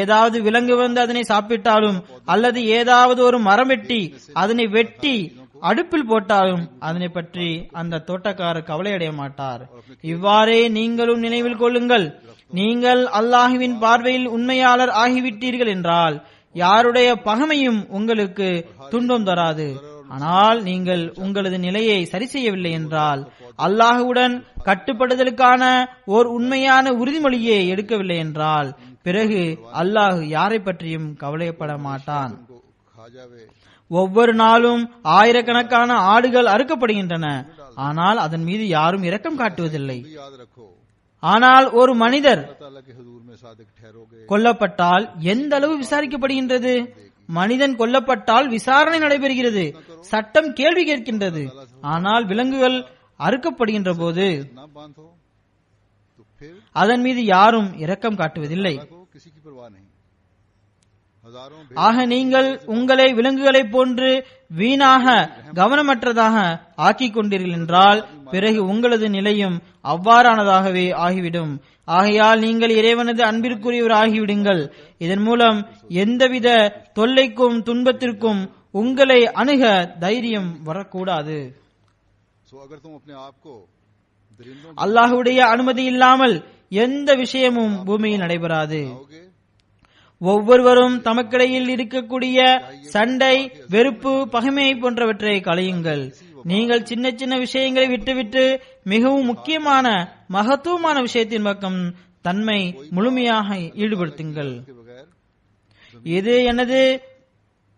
ஏதாவது விலங்கு வந்து அதனை சாப்பிட்டாலும் அல்லது ஏதாவது ஒரு மரம் வெட்டி அதனை வெட்டி அடுப்பில் போட்டாலும் அதனை பற்றி அந்த தோட்டக்காரர் கவலையடைய மாட்டார். இவ்வாறே நீங்களும் நினைவில் கொள்ளுங்கள், நீங்கள் அல்லாஹுவின் பார்வையில் உண்மையாளர் ஆகிவிட்டீர்கள் என்றால் யாருடைய பகைமையும் உங்களுக்கு துன்பம் தராது. ஆனால் நீங்கள் உங்களது நிலையை சரி செய்யவில்லை என்றால், அல்லாஹுடன் கட்டுப்படுதலுக்கான ஓர் உண்மையான உறுதிமொழியை எடுக்கவில்லை என்றால் பிறகு அல்லாஹ் யாரை பற்றியும் கவலைப்பட மாட்டான். ஒவ்வொரு நாளும் ஆயிரக்கணக்கான ஆடுகள் அறுக்கப்படுகின்றன, ஆனால் அதன் மீது யாரும் இரக்கம் காட்டுவதில்லை. ஆனால் ஒரு மனிதர் கொல்லப்பட்டால் எந்த அளவு விசாரிக்கப்படுகின்றது? மனிதன் கொல்லப்பட்டால் விசாரணை நடைபெறுகிறது, சட்டம் கேள்வி கேட்கின்றது. ஆனால் விலங்குகள் அறுக்கப்படுகின்ற போது அதன் மீது யாரும் இரக்கம் காட்டுவதில்லை.
हजारों
ஆக நீங்கள் உங்களை விலங்குகளைப் போன்று வீணாக கவனமற்றதாக ஆக்கிக் கொண்டீர்கள் என்றால் பிறகு உங்களது நிலையும் அவ்வாறானதாகவே ஆகிவிடும். ஆகையால் நீங்கள் இறைவனது அன்பிற்குரியவர் ஆகிவிடுங்கள். இதன் மூலம் எந்தவித தொல்லைக்கும் துன்பத்திற்கும் உங்களை அணுக தைரியம் வரக்கூடாது.
अगर तुम अपने आप को दरिंदों
அல்லாஹ்வுடைய அனுமதி இல்லாமல் எந்த விஷயமும் பூமியில் நடைபெறாது.
खाओगे
ஒவ்வொருவரும் தமக்கிடையில் இருக்கக்கூடிய சண்டை, வெறுப்பு, பகைமை போன்றவற்றை களையுங்கள். நீங்கள் சின்ன சின்ன விஷயங்களை விட்டுவிட்டு மிகவும் முக்கியமான மகத்துவமான விஷயத்தின் பக்கம் தன்மை முழுமையாக ஈடுபடுத்துங்கள்.
के बगैर
இது எனது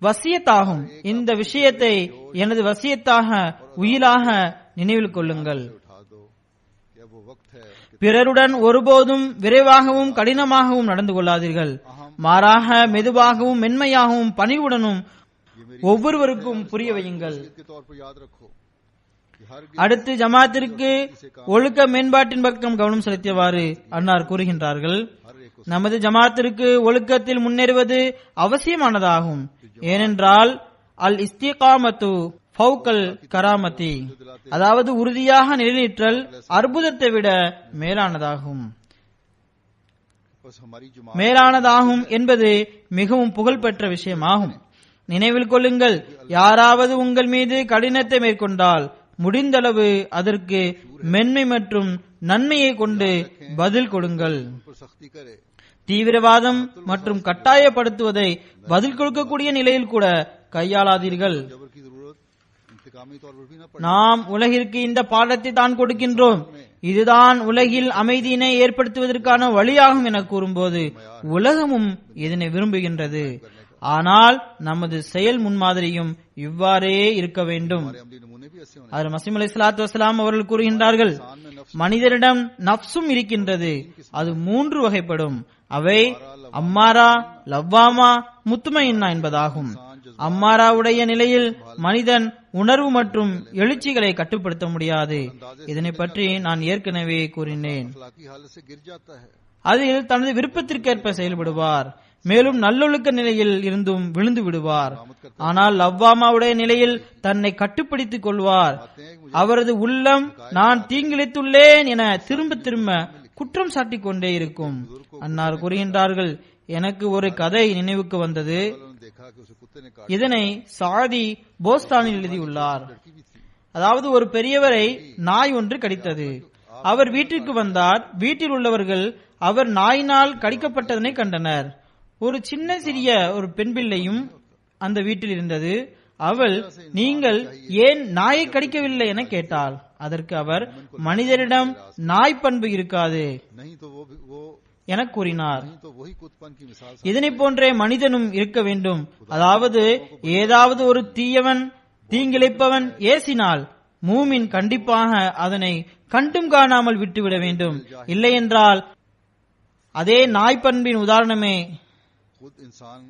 வசியத்தாகும். இந்த விஷயத்தை எனது வசியத்தாக உயிலாக நினைவில் கொள்ளுங்கள்.
उठा दो कि अब वो वक्त है कि
பிறருடன் ஒருபோதும் விரைவாகவும் கடினமாகவும் நடந்து கொள்ளாதீர்கள். மாறாக மெதுவாகவும் மென்மையாகவும் பணிவுடனும் ஒவ்வொருவருக்கும் புரிய வையுங்கள்.
के तौर पर याद रखो कि हर
அடுத்து ஜமாத்திற்கு ஒழுக்க மேம்பாட்டின் பக்கம் கவனம் செலுத்தியவாறு அன்னார் கூறுகின்றார்கள். நமது ஜமாத்திற்கு ஒழுக்கத்தில் முன்னேறுவது அவசியமானதாகும். ஏனென்றால் அல் இஸ்திகாமத்து ஃபௌகல் கராமதி, அதாவது உறுதியாக நிலைநிற்றல் அற்புதத்தை விட மேலானதாகும்.
बस हमारी जमात
மேலானதாகும் என்பது மிகவும் புகழ்பெற்ற விஷயமாகும். நினைவில் கொள்ளுங்கள், யாராவது உங்கள் மீது கடினத்தை மேற்கொண்டால் முடிந்தளவு அதற்கு மென்மை மற்றும் நன்மையை கொண்டு பதில் கொடுங்கள்.
उन पर सख्ती करे,
தீவிரவாதம் மற்றும் கட்டாயப்படுத்துவதை பதில் கொடுக்கக்கூடிய நிலையில் கூட கையாளாதீர்கள்.
जबर की जरूरत इंतकामी तौर पर भी न पड़े।
நாம் உலகிற்கு இந்த பாடத்தை தான் கொடுக்கின்றோம், இதுதான் உலகில் அமைதியினை ஏற்படுத்துவதற்கான வழியாகும் என கூறும்போது உலகமும் இதனை விரும்புகின்றது. ஆனால் நமது செயல் முன்மாதிரியும் இவ்வாறே இருக்க வேண்டும்.
हमारे अमली नमूने भी ऐसे होने
அதில் மசீம் அலைஹிஸ்ஸலாத்து வஸ்ஸலாம் அவர்கள் கூறுகின்றார்கள், மனிதரிடம் நப்சும் இருக்கின்றது. அது 3 வகைப்படும். அவை அம்மாரா, லவ்வாமா, முத்துமையின்னா என்பதாகும். அம்மாராவுடைய நிலையில் மனிதன் உணர்வு மற்றும் எழுச்சிகளை கட்டுப்படுத்த முடியாது. இதனை பற்றி நான் ஏற்கனவே கூறினேன்.
अखलाकी हालत से गिर जाता है।
அதில் தனது விருப்பத்திற்கேற்ப செயல்படுவார், மேலும் நல்லொழுக்க நிலையில் இருந்தும் விழுந்து விடுவார். ஆனால் லவ்வாமாவுடைய நிலையில் தன்னை கட்டுப்படுத்திக் கொள்வார். அவரது உள்ளம் நான் தீங்கிழைத்துள்ளேன் என திரும்ப திரும்ப குற்றம் சாட்டிக் கொண்டே இருக்கும். அன்னார் கூறுகின்றார்கள், எனக்கு ஒரு கதை நினைவுக்கு வந்தது.
उन्होंने देखा कि उसे कुत्ते ने काट
இதனை சாதி போஸ்தானில் எழுதியுள்ளார்.
लड़की भी थी।
அதாவது ஒரு பெரியவரை நாய் ஒன்று கடித்தது. அவர் வீட்டிற்கு வந்தார். வீட்டில் உள்ளவர்கள் அவர் நாயினால் கடிக்கப்பட்டதனை கண்டனர். ஒரு சின்ன சிறிய ஒரு பெண் பிள்ளையும் அந்த வீட்டில் இருந்தது. அவள், நீங்கள் ஏன் நாயை கடிக்கவில்லை என கேட்டாள். அதற்கு அவர், மனிதரிடம் நாய் பண்பு இருக்காது
नहीं तो वो
என கூறினார்.
नहीं तो वही कुत्तपन की मिसाल
இதனை போன்றே மனிதனும் இருக்க வேண்டும். அதாவது ஏதாவது ஒரு தீயவன், தீங்கிழைப்பவன் ஏசினால் மூமின் கண்டிப்பாக அதனை கண்டும் காணாமல் விட்டுவிட வேண்டும். இல்லை என்றால் அதே நாய் பண்பின் உதாரணமே
खुद इंसान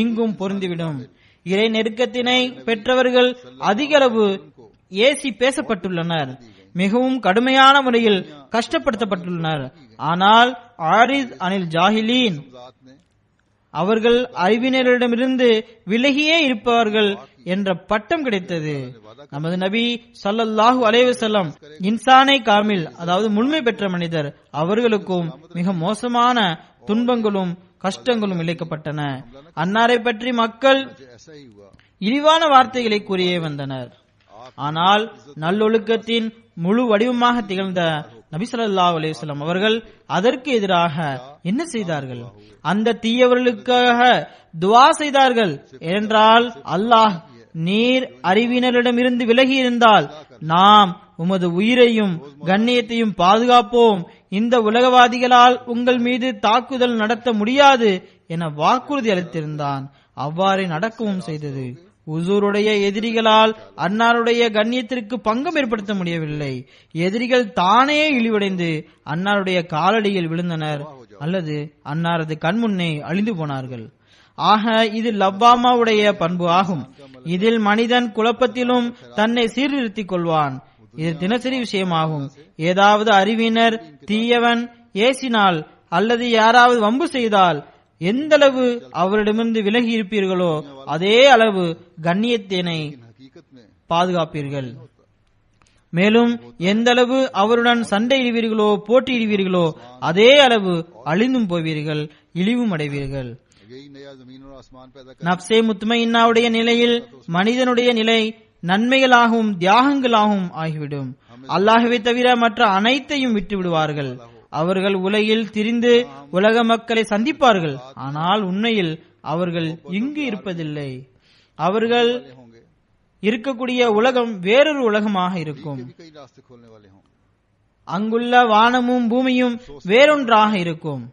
இங்கும் பொருந்திவிடும். இறை நெருக்கத்தினை பெற்றவர்கள் அதிகளவு ஏசி பேசப்பட்டுள்ளனர், மிகவும் கடுமையான முறையில் கஷ்டப்படுத்தப்பட்டுள்ளனர். ஆனால் ஆரிஸ் அனில் ஜாஹிலீன், அவர்கள் அறிவினரிடமிருந்து விலகியே இருப்பவர்கள் என்ற பட்டம் கிடைத்தது. நமது நபி ஸல்லல்லாஹு அலைஹி வஸல்லம் இன்சானை காமில், அதாவது முழுமை பெற்ற மனிதர், அவர்களுக்கும் மிக மோசமான துன்பங்களும் கஷ்டங்களும் இழைக்கப்பட்டன. அன்னாரை பற்றி மக்கள் இழிவான வார்த்தைகளை கூறியே வந்தனர். ஆனால் நல்லொழுக்கத்தின் முழு வடிவமாக திகழ்ந்த நபி ஸல்லல்லாஹு அலைஹி வஸல்லம் அவர்கள் அதற்கு எதிராக என்ன செய்தார்கள்? அந்த தீயவர்களுக்காக துஆ செய்தார்கள். ஏனென்றால் அல்லாஹ், நீர் அறிவினரிடமிருந்து விலகி இருந்தால் நாம் உமது உயிரையும் கண்ணியத்தையும் பாதுகாப்போம், இந்த உலகவாதிகளால் உங்கள் மீது தாக்குதல் நடத்த முடியாது என வாக்குறுதி அளித்திருந்தான். அவ்வாறே நடக்கவும் செய்தது. உசூருடைய எதிரிகளால் அன்னாருடைய கண்ணியத்திற்கு பங்கம் ஏற்படுத்த முடியவில்லை. எதிரிகள் தானே இழிவடைந்து அன்னாருடைய காலடியில் விழுந்தனர் அல்லது அன்னாரது கண்முன்னே அழிந்து போனார்கள். ஆக இது லவ்வாமாவுடைய பண்பு ஆகும். இதில் மனிதன் குழப்பத்திலும் தன்னை சீர்திருத்திக் கொள்வான். இது தினசரி விஷயமாகும். ஏதாவது அறிவினர் தீயவன் ஏசினால் அல்லது யாராவது வம்பு செய்தால் எந்த அளவு அவரிடமிருந்து விலகி இருப்பீர்களோ அதே அளவு கண்ணியத்தினை
हकीकत में
பாதுகாப்பீர்கள். மேலும் எந்த அளவு அவருடன் சண்டையிடுவீர்களோ போட்டியிடுவீர்களோ அதே அளவு அழிந்தும் போவீர்கள், இழிவும் அடைவீர்கள்.
यही नया जमीन और आसमान पैदा कर
நப்சே முத்மயின்னாவுடைய நிலையில் மனிதனுடைய நிலை நன்மைகளாகவும் தியாகங்களாகவும் ஆகிவிடும். அல்லாஹ்வை தவிர மற்ற அனைத்தையும் விட்டு விடுவார்கள். அவர்கள் உலகில் திரிந்து உலக மக்களை சந்திப்பார்கள். ஆனால் உண்மையில் அவர்கள் இங்கு இருப்பதில்லை. அவர்கள்
होंगे,
இருக்கக்கூடிய உலகம் வேறொரு உலகமாக இருக்கும்.
भी कई रास्ते खोलने वाले होंगे.
அங்குள்ள வானமும் பூமியும் வேறொன்றாக இருக்கும்.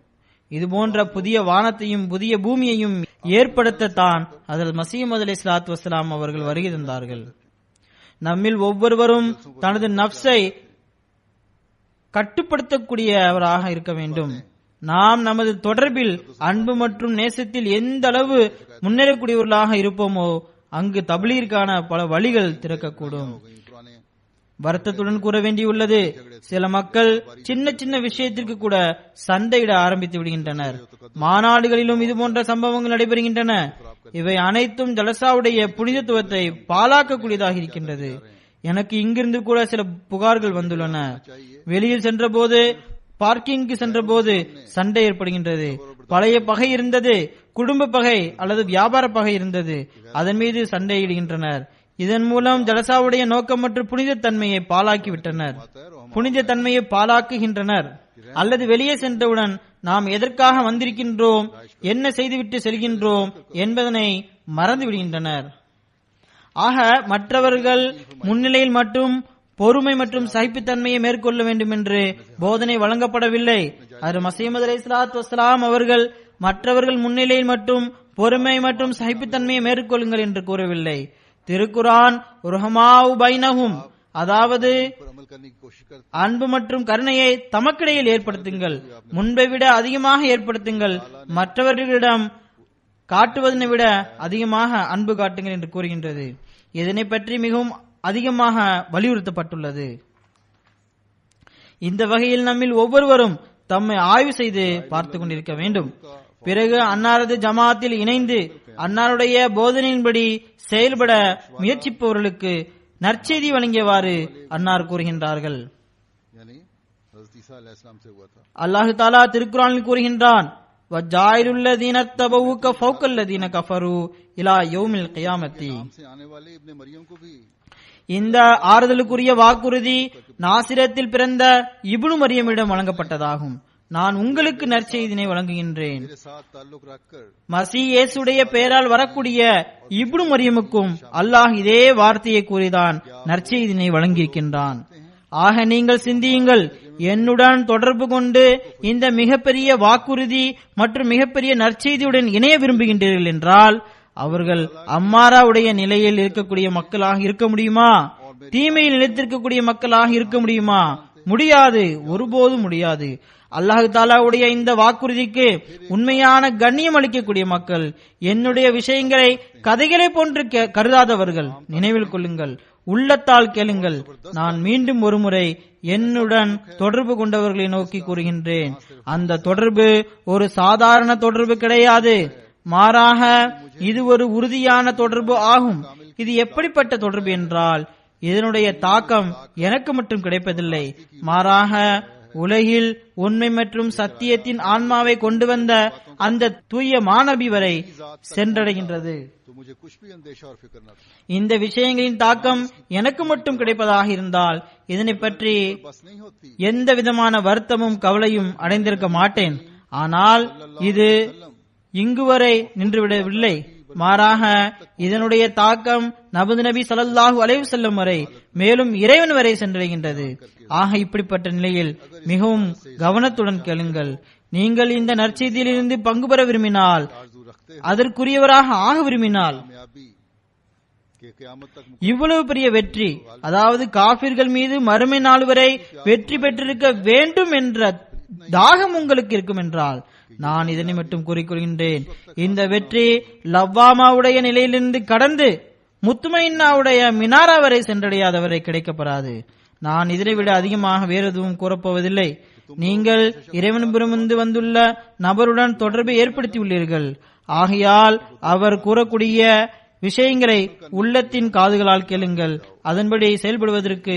இது போன்ற புதிய வானத்தையும் புதிய பூமியையும் ஏற்படுத்தத்தான் அதில் மசீமது அலைஹிஸ்ஸலாத்து வஸ்ஸலாம் அவர்கள் வருகை தந்தார்கள். நம்மில் ஒவ்வொருவரும் தனது நஃப்ஸை கட்டுப்படுத்தக்கூடியவராக இருக்க வேண்டும். நாம் நமது தொடர்பில் அன்பு மற்றும் நேசத்தில் எந்த அளவு முன்னேறக்கூடியவர்களாக இருப்போமோ அங்கு தப்லீகிற்கான பல வழிகள் திறக்கக்கூடும்.
पुराने
வருத்தத்துடன் கூற வேண்டியுள்ளது, சில மக்கள் சின்ன சின்ன விஷயத்திற்கு கூட சண்டையிட ஆரம்பித்து விடுகின்றனர். மாநாடுகளிலும் இது போன்ற சம்பவங்கள் நடைபெறுகின்றன. இவை அனைத்தும் ஜலசாவுடைய புனிதத்துவத்தை பாழாக்கக்கூடியதாக இருக்கின்றது. எனக்கு இங்கிருந்து கூட சில புகார்கள் வந்துள்ளன. வெளியில் சென்ற போது, பார்க்கிங்க்கு சென்ற போது சண்டை ஏற்படுகின்றது. பழைய பகை இருந்தது, குடும்ப பகை அல்லது வியாபார பகை இருந்தது, அதன் மீது சண்டையிடுகின்றனர். இதன் மூலம் ஜலசாவுடைய நோக்கம் மற்றும் புனித தன்மையை பாழாக்கிவிட்டனர், புனித தன்மையை பாழாக்குகின்றனர். அல்லது வெளியே சென்றவுடன் நாம் எதற்காக வந்திருக்கின்றோம், என்ன செய்துவிட்டு செல்கின்றோம் என்பதனை மறந்து விடுகின்றனர். ஆக மற்றவர்கள் முன்னிலையில் மட்டும் பொறுமை மற்றும் சகிப்புத்தன்மையை மேற்கொள்ள வேண்டும் என்று போதனை வழங்கப்படவில்லை. அது மசீமது அலைஹிஸ்ஸலாத்து வஸ்ஸலாம் அவர்கள் மற்றவர்கள் முன்னிலையில் மட்டும் பொறுமை மற்றும் சகிப்புத்தன்மையை மேற்கொள்ளுங்கள் என்று கூறவில்லை. திருக்குரான் ருஹமாஉ பைனஹும், அதாவது
पर अमल करने की कोशिश करते
அன்பு மற்றும் கருணையை தமக்கிடையில் ஏற்படுத்துங்கள், முன்பை விட அதிகமாக ஏற்படுத்துங்கள், மற்றவர்களிடம் காட்டுவதனை விட அதிகமாக அன்பு காட்டுங்கள் என்று கூறுகின்றது. இதனை பற்றி மிகவும் அதிகமாக வலியுறுத்தப்பட்டுள்ளது. இந்த வகையில் நம்மில் ஒவ்வொருவரும் தம்மை ஆய்வு செய்து பார்த்து கொண்டிருக்க வேண்டும். பிறகு அன்னாரது ஜமாத்தில் இணைந்து அன்னாருடைய போதனையின்படி செயல்பட முயற்சிப்பவர்களுக்கு நற்செய்தி வழங்கியவாறு அன்னார் கூறுகின்றார்கள்.
यानी हज़रत ईसा अलैहिस्सलाम से हुआ था.
அல்லாஹு தாலா திருக்குரானில் கூறுகின்றான், வஜ்ஜாயிலுல்லதீன தபவுக ஃபௌகல்லதீன கஃபரு இலா யௌமில் கியாமத்தி.
नाम से आने वाले इब्न मरियम को भी
இந்த ஆறுதலுக்குரிய வாக்குறுதி நாசிரத்தில் பிறந்த இப்னு மரியமிடம் வழங்கப்பட்டதாகும். நான் உங்களுக்கு நற்செய்தினை வழங்குகின்றேன்.
मेरे साथ ताल्लुक रखकर
மசீஹ் இயேசுடைய பெயரால் வரக்கூடிய இப்னு மரியமுக்கும் அல்லாஹ் இதே வார்த்தையை கூறிதான் நற்செய்தினை வழங்கியிருக்கின்றான். ஆக நீங்கள் சிந்தியுங்கள், என்னுடன் தொடர்பு கொண்டு இந்த மிகப்பெரிய வாக்குறுதி மற்றும் மிகப்பெரிய நற்செய்தியுடன் இணைய விரும்புகின்றீர்கள் என்றால் அவர்கள் அம்மாராவுடைய நிலையில் இருக்கக்கூடிய மக்களாக இருக்க முடியுமா? தீமையில் நிலைத்திருக்கக்கூடிய மக்களாக இருக்க முடியுமா? முடியாது, ஒருபோதும் முடியாது. அல்லாஹு தாலாவுடைய இந்த வாக்குறுதிக்கு உண்மையான கண்ணியம் அளிக்கக்கூடிய மக்கள், என்னுடைய விஷயங்களை கதைகளை போன்று கருதாதவர்கள். நினைவில் கொள்ளுங்கள், உள்ளத்தால் கேளுங்கள். நான் மீண்டும் ஒருமுறை என்னுடன் தொடர்பு கொண்டவர்களை நோக்கி கூறுகின்றேன். அந்த தொடர்பு ஒரு சாதாரண தொடர்பு கிடையாது, மாறாக இது ஒரு உறுதியான தொடர்பு ஆகும். இது எப்படிப்பட்ட தொடர்பு என்றால், இதனுடைய தாக்கம் எனக்கு மட்டும் கிடைப்பதில்லை, மாறாக உலகில் உண்மை மற்றும் சத்தியத்தின் ஆன்மாவை கொண்டு வந்த அந்த தூய மாநபி வரை சென்றடைகின்றது.
तो मुझे कुछ भी अंदेशा और फिक्र न था.
இந்த விஷயங்களின் தாக்கம் எனக்கு மட்டும் கிடைப்பதாக இருந்தால் இதனை பற்றி
बस नहीं होती.
எந்த விதமான வருத்தமும் கவலையும் அடைந்திருக்க மாட்டேன். ஆனால் இது இங்கு வரை நின்றுவிடவில்லை, மாறாக இதனுடைய தாக்கம் நபி ஸல்லல்லாஹு அலைஹி வஸல்லம் வரை, மேலும் இறைவன் வரை சென்றடைகின்றது. ஆக இப்படிப்பட்ட நிலையில் மிகவும் கவனத்துடன் கேளுங்கள். நீங்கள் இந்த நற்செய்தியிலிருந்து பங்கு பெற விரும்பினால், அதற்குரியவராக ஆக விரும்பினால்,
कामयाबी के क़यामत तक
இவ்வளவு பெரிய வெற்றி, அதாவது காபிர்கள் மீது மறுமை நாள் வரை வெற்றி பெற்றிருக்க வேண்டும் என்ற தாகம் உங்களுக்கு இருக்கும் என்றால் நான் இதனை மட்டும் கூறிக்கொள்கின்றேன். இந்த வெற்றி லவ்வாமாவுடைய நிலையிலிருந்து கடந்து முத்துமைன்னாவுடைய மினாரா வரை சென்றடையாதவரை கிடைக்கப்படாது. நான் இதனை விட அதிகமாக வேறு எதுவும் கூறப்போவதில்லை. நீங்கள் இறைவனிடமிருந்து வந்துள்ள நபருடன் தொடர்பை ஏற்படுத்தியுள்ளீர்கள். ஆகையால் அவர் கூறக்கூடிய விஷயங்களை உள்ளத்தின் காதுகளால் கேளுங்கள். அதன்படி செயல்படுவதற்கு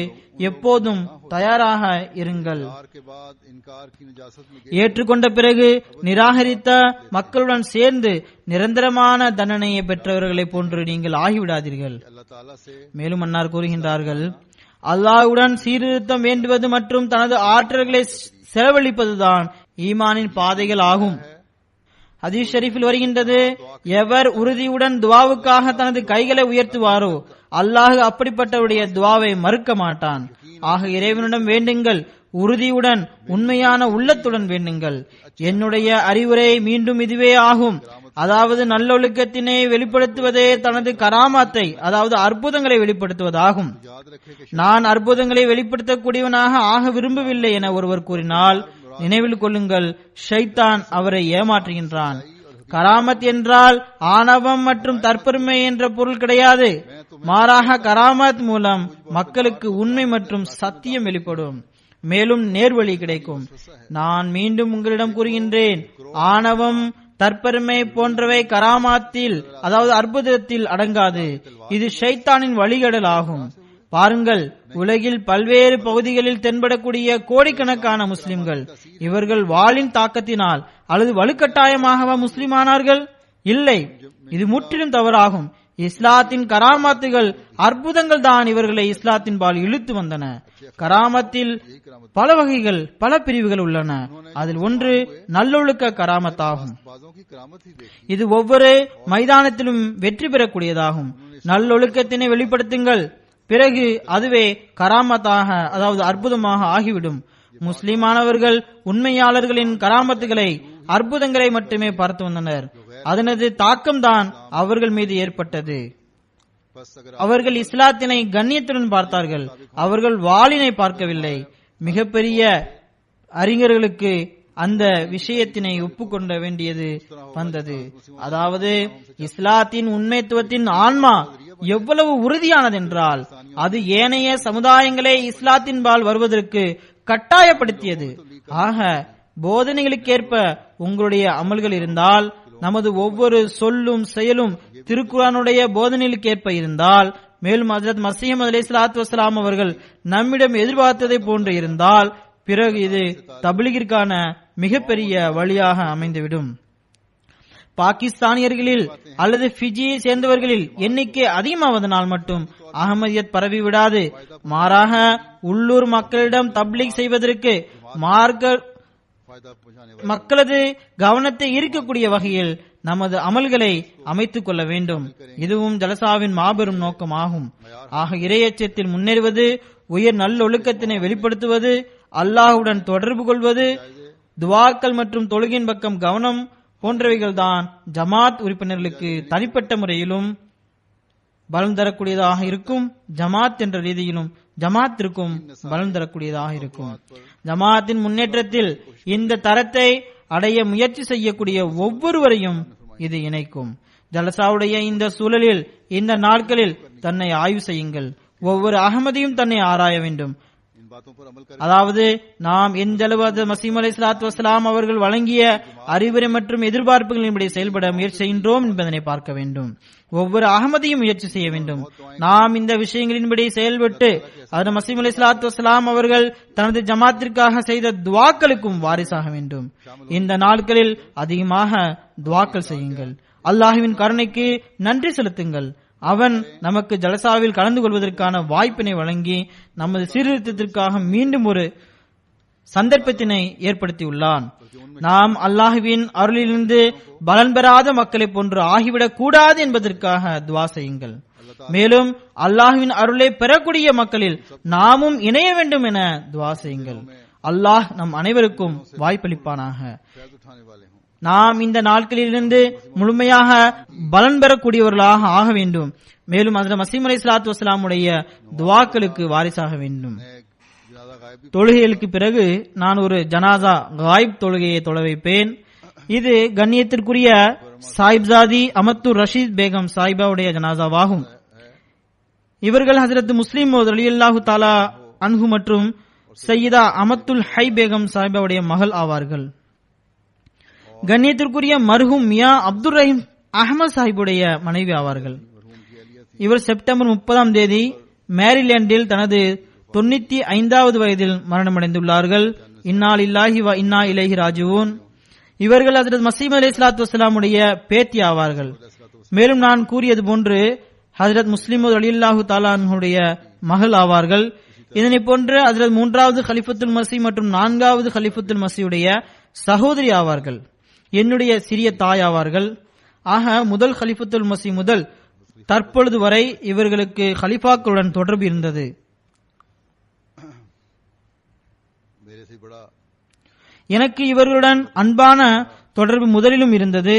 எப்போதும் தயாராக இருங்கள். ஏற்றுக்கொண்ட பிறகு நிராகரித்த மக்களுடன் சேர்ந்து நிரந்தரமான தண்டனையை பெற்றவர்களை போன்று நீங்கள் ஆகிவிடாதீர்கள். மேலும் அன்னார் கூறுகின்றார்கள், அல்லாஹ்வுடன் சீர்திருத்தம் வேண்டுவது மற்றும் தனது ஆற்றல்களை செலவழிப்பதுதான் ஈமானின் பாதைகள் ஆகும். ஹதீஸ் ஷரீஃபில் வருகின்றது, எவர் உறுதியுடன் துவாவுக்காக தனது கைகளை உயர்த்துவாரோ அல்லாஹ் அப்படிப்பட்டவருடைய துவாவை மறுக்க மாட்டான். ஆக இறைவனிடம் வேண்டுங்கள், உறுதியுடன் உண்மையான உள்ளத்துடன் வேண்டுங்கள். என்னுடைய அறிவுரை மீண்டும் இதுவே ஆகும். அதாவது நல்லொழுக்கத்தினை வெளிப்படுத்துவதே தனது கராமாத்தை, அதாவது அற்புதங்களை வெளிப்படுத்துவதாகும். நான் அற்புதங்களை வெளிப்படுத்தக்கூடியவனாக ஆக விரும்பவில்லை என ஒருவர் கூறினால் நினைவில் கொள்ளுங்கள், ஷைத்தான் அவரை ஏமாற்றுகின்றான். கராமத் என்றால் ஆணவம் மற்றும் தற்பெருமை என்ற பொருள் கிடையாது. மாறாக கராமத் மூலம் மக்களுக்கு உண்மை மற்றும் சத்தியம் வெளிப்படும், மேலும் நேர்வழி கிடைக்கும். நான் மீண்டும் உங்களிடம் கூறுகின்றேன், ஆணவம் தற்பெருமை போன்றவை கராமாத்தில், அதாவது அற்புதத்தில் அடங்காது. இது ஷைத்தானின் வழிகடல் ஆகும். பாருங்கள், உலகில் பல்வேறு பகுதிகளில் தென்படக்கூடிய கோடிக்கணக்கான முஸ்லிம்கள் இவர்கள் வாளின் தாக்கத்தினால் அல்லது வலுக்கட்டாயமாகவா முஸ்லிமானார்கள்? இல்லை, இது முற்றிலும் தவறாகும். இஸ்லாத்தின் கராமத்துகள், அற்புதங்கள் தான் இவர்களை இஸ்லாத்தின் பால் இழுத்து வந்தன. கராமத்தில் பல வகைகள், பல பிரிவுகள் உள்ளன. அதில் ஒன்று நல்லொழுக்க கராமத்தாகும். இது ஒவ்வொரு மைதானத்திலும் வெற்றி பெறக்கூடியதாகும். நல்லொழுக்கத்தினை வெளிப்படுத்துங்கள், பிறகு அதுவே கராமத்தாக, அதாவது அற்புதமாக ஆகிவிடும். முஸ்லிமானவர்கள் உண்மையாளர்களின் கராமத்துகளை, அற்புதங்களை மட்டுமே பார்த்து வந்தனர். அதனது தாக்கம்தான் அவர்கள் மீது ஏற்பட்டது. அவர்கள் இஸ்லாத்தினை கண்ணியத்துடன் பார்த்தார்கள், அவர்கள் வாளினை பார்க்கவில்லை. மிகப்பெரிய அறிஞர்களுக்கு அந்த விஷயத்தினை ஒப்புக்கொள்ள வேண்டியது வந்தது. அதாவது இஸ்லாத்தின் உண்மைத்துவத்தின் ஆன்மா எவ்வளவு உறுதியானது என்றால் அது ஏனைய சமுதாயங்களை இஸ்லாத்தின் பால் வருவதற்கு கட்டாயப்படுத்தியது. ஆக போதனைகளுக்கேற்ப உங்களுடைய அமல்கள் இருந்தால், நமது ஒவ்வொரு சொல்லும் செயலும் திருக்குர்ஆனுடைய போதனைகளுக்கேற்ப இருந்தால், மேலும் ஹஜ்ரத் மஸீஹ் அலைஹிஸ்ஸலாத்து வஸ்ஸலாம் அவர்கள் நம்மிடம் எதிர்பார்த்ததை போன்று இருந்தால், பிறகு இது தப்லீகிற்கான மிகப்பெரிய வழியாக அமைந்துவிடும். பாகிஸ்தானியர்களில் அல்லது ஃபிஜியை சேர்ந்தவர்களில் எண்ணிக்கை அதிகமாவதனால் மட்டும் அகமதியத் பரவி விடாது. மாறாக உள்ளூர் மக்களிடம் தப்லீக் செய்வதற்கு மக்களது கவனத்தை ஈர்க்கக்கூடிய வகையில் நமது அமல்களை அமைத்துக் கொள்ள வேண்டும். இதுவும் ஜலசாவின் மாபெரும் நோக்கமாகும். ஆக இறையச்சத்தில் முன்னேறுவது, உயர் நல்லொழுக்கத்தினை வெளிப்படுத்துவது, அல்லாஹுடன் தொடர்பு கொள்வது, துவாக்கள் மற்றும் தொழுகின் பக்கம் கவனம் போன்றவைகள் தான் ஜமாத் உறுப்பினர்களுக்கு தனிப்பட்ட முறையிலும் பலம் தரக்கூடியதாக இருக்கும். ஜமாத் என்ற ரீதியிலும் ஜமாத்திற்கும் பலம் தரக்கூடியதாக இருக்கும். ஜமாத்தின் முன்னேற்றத்தில் இந்த தரத்தை அடைய முயற்சி செய்யக்கூடிய ஒவ்வொருவரையும் இது இணைக்கும். ஜலசாவுடைய இந்த சூழலில், இந்த நாட்களில் தன்னை ஆய்வு செய்யுங்கள். ஒவ்வொரு அகமதியும் தன்னை ஆராய வேண்டும். அதாவது நாம் எந்தளவு மஸீஹ் அலைஹிஸ்ஸலாத்து வஸ்ஸலாம் அவர்கள் வழங்கிய அறிவுரை மற்றும் எதிர்பார்ப்புகளின்படி செயல்பட முயற்சி செய்கின்றோம் என்பதனை பார்க்க வேண்டும். ஒவ்வொரு அகமதியும் முயற்சி செய்ய வேண்டும். நாம் இந்த விஷயங்களின்படி செயல்பட்டு ஹஜ்ரத் மஸீஹ் அலைஹிஸ்ஸலாத்து வஸ்ஸலாம் அவர்கள் தனது ஜமாத்திற்காக செய்த துவாக்களுக்கும் வாரிசாக வேண்டும். இந்த நாட்களில் அதிகமாக துவாக்கள் செய்யுங்கள். அல்லாஹ்வின் கருணைக்கு நன்றி செலுத்துங்கள். அவன் நமக்கு ஜலசாவில் கலந்து கொள்வதற்கான வாய்ப்பினை வழங்கி நமது சீர்திருத்தத்திற்காக மீண்டும் ஒரு சந்தர்ப்பத்தினை ஏற்படுத்தியுள்ளான். நாம் அல்லாஹ்வின் அருளிலிருந்து பலன் பெறாத மக்களை போன்று ஆகிவிடக் கூடாது என்பதற்காக துவா செய்யுங்கள். மேலும் அல்லாஹ்வின் அருளை பெறக்கூடிய மக்களில் நாமும் இணைய வேண்டும் என துவா செய்யுங்கள். அல்லாஹ் நம் அனைவருக்கும் வாய்ப்பளிப்பானாக. நாம் இந்த நாட்களிலிருந்து முழுமையாக பலன் பெறக்கூடியவர்களாக ஆக வேண்டும். மேலும் ஹஜ்ரத் மஸீஹ் அலைஹிஸ்ஸலாத்து வஸ்ஸலாம் உடைய துவாக்களுக்கு வாரிசாக வேண்டும். தொழுகைகளுக்கு பிறகு நான் ஒரு ஜனாசா காயிப் தொழுகையை தொழ வைப்பேன். இது கண்ணியத்திற்குரிய சாஹிப்சாதி அமத்துர் ரஷீத் பேகம் சாஹிபாவுடைய ஜனாசாவாகும். இவர்கள் ஹஜ்ரத் முஸ்லிம் ரலியல்லாஹு தஆலா அன்ஹு மற்றும் சையீதா அமத்துல் ஹை பேகம் சாஹிபாவுடைய மகள் ஆவார்கள். கண்ணியத்திற்குரிய மர்ஹூம் மியா அப்துல் ரஹீம் அஹமது சாஹிபுடைய மனைவி ஆவார்கள். இவர் செப்டம்பர் 30 மேரிலாண்டில் தனது 95வது வயதில் மரணமடைந்துள்ளார்கள். இன்னா லில்லாஹி வ இன்னா இலைஹி ராஜிஊன். இவர்கள் ஹஜ்ரத் மஸீஹ் அலைஹிஸ்ஸலாத்து வஸ்ஸலாமுடைய பேத்தி ஆவார்கள். மேலும் நான் கூறியது போன்று ஹஜ்ரத் முஸ்லிம் ரலியல்லாஹு தஆலா அன்ஹுடைய மகள் ஆவார்கள். இதனை போன்று ஹஜ்ரத் 3வது கலிஃபத்துல் மஸீஹ் மற்றும் 4வது கலிஃபத்துல் மஸீஹுடைய சகோதரி ஆவார்கள். என்னுடைய சிறிய தாய் ஆவார்கள். ஆக முதல் கலிஃபத்துல் மஸீஹ் முதல் தற்பொழுது வரை இவர்களுக்கு கலிஃபாக்களுடன் தொடர்பு இருந்தது. எனக்கு இவர்களுடன் அன்பான தொடர்பு முதலிலும் இருந்தது.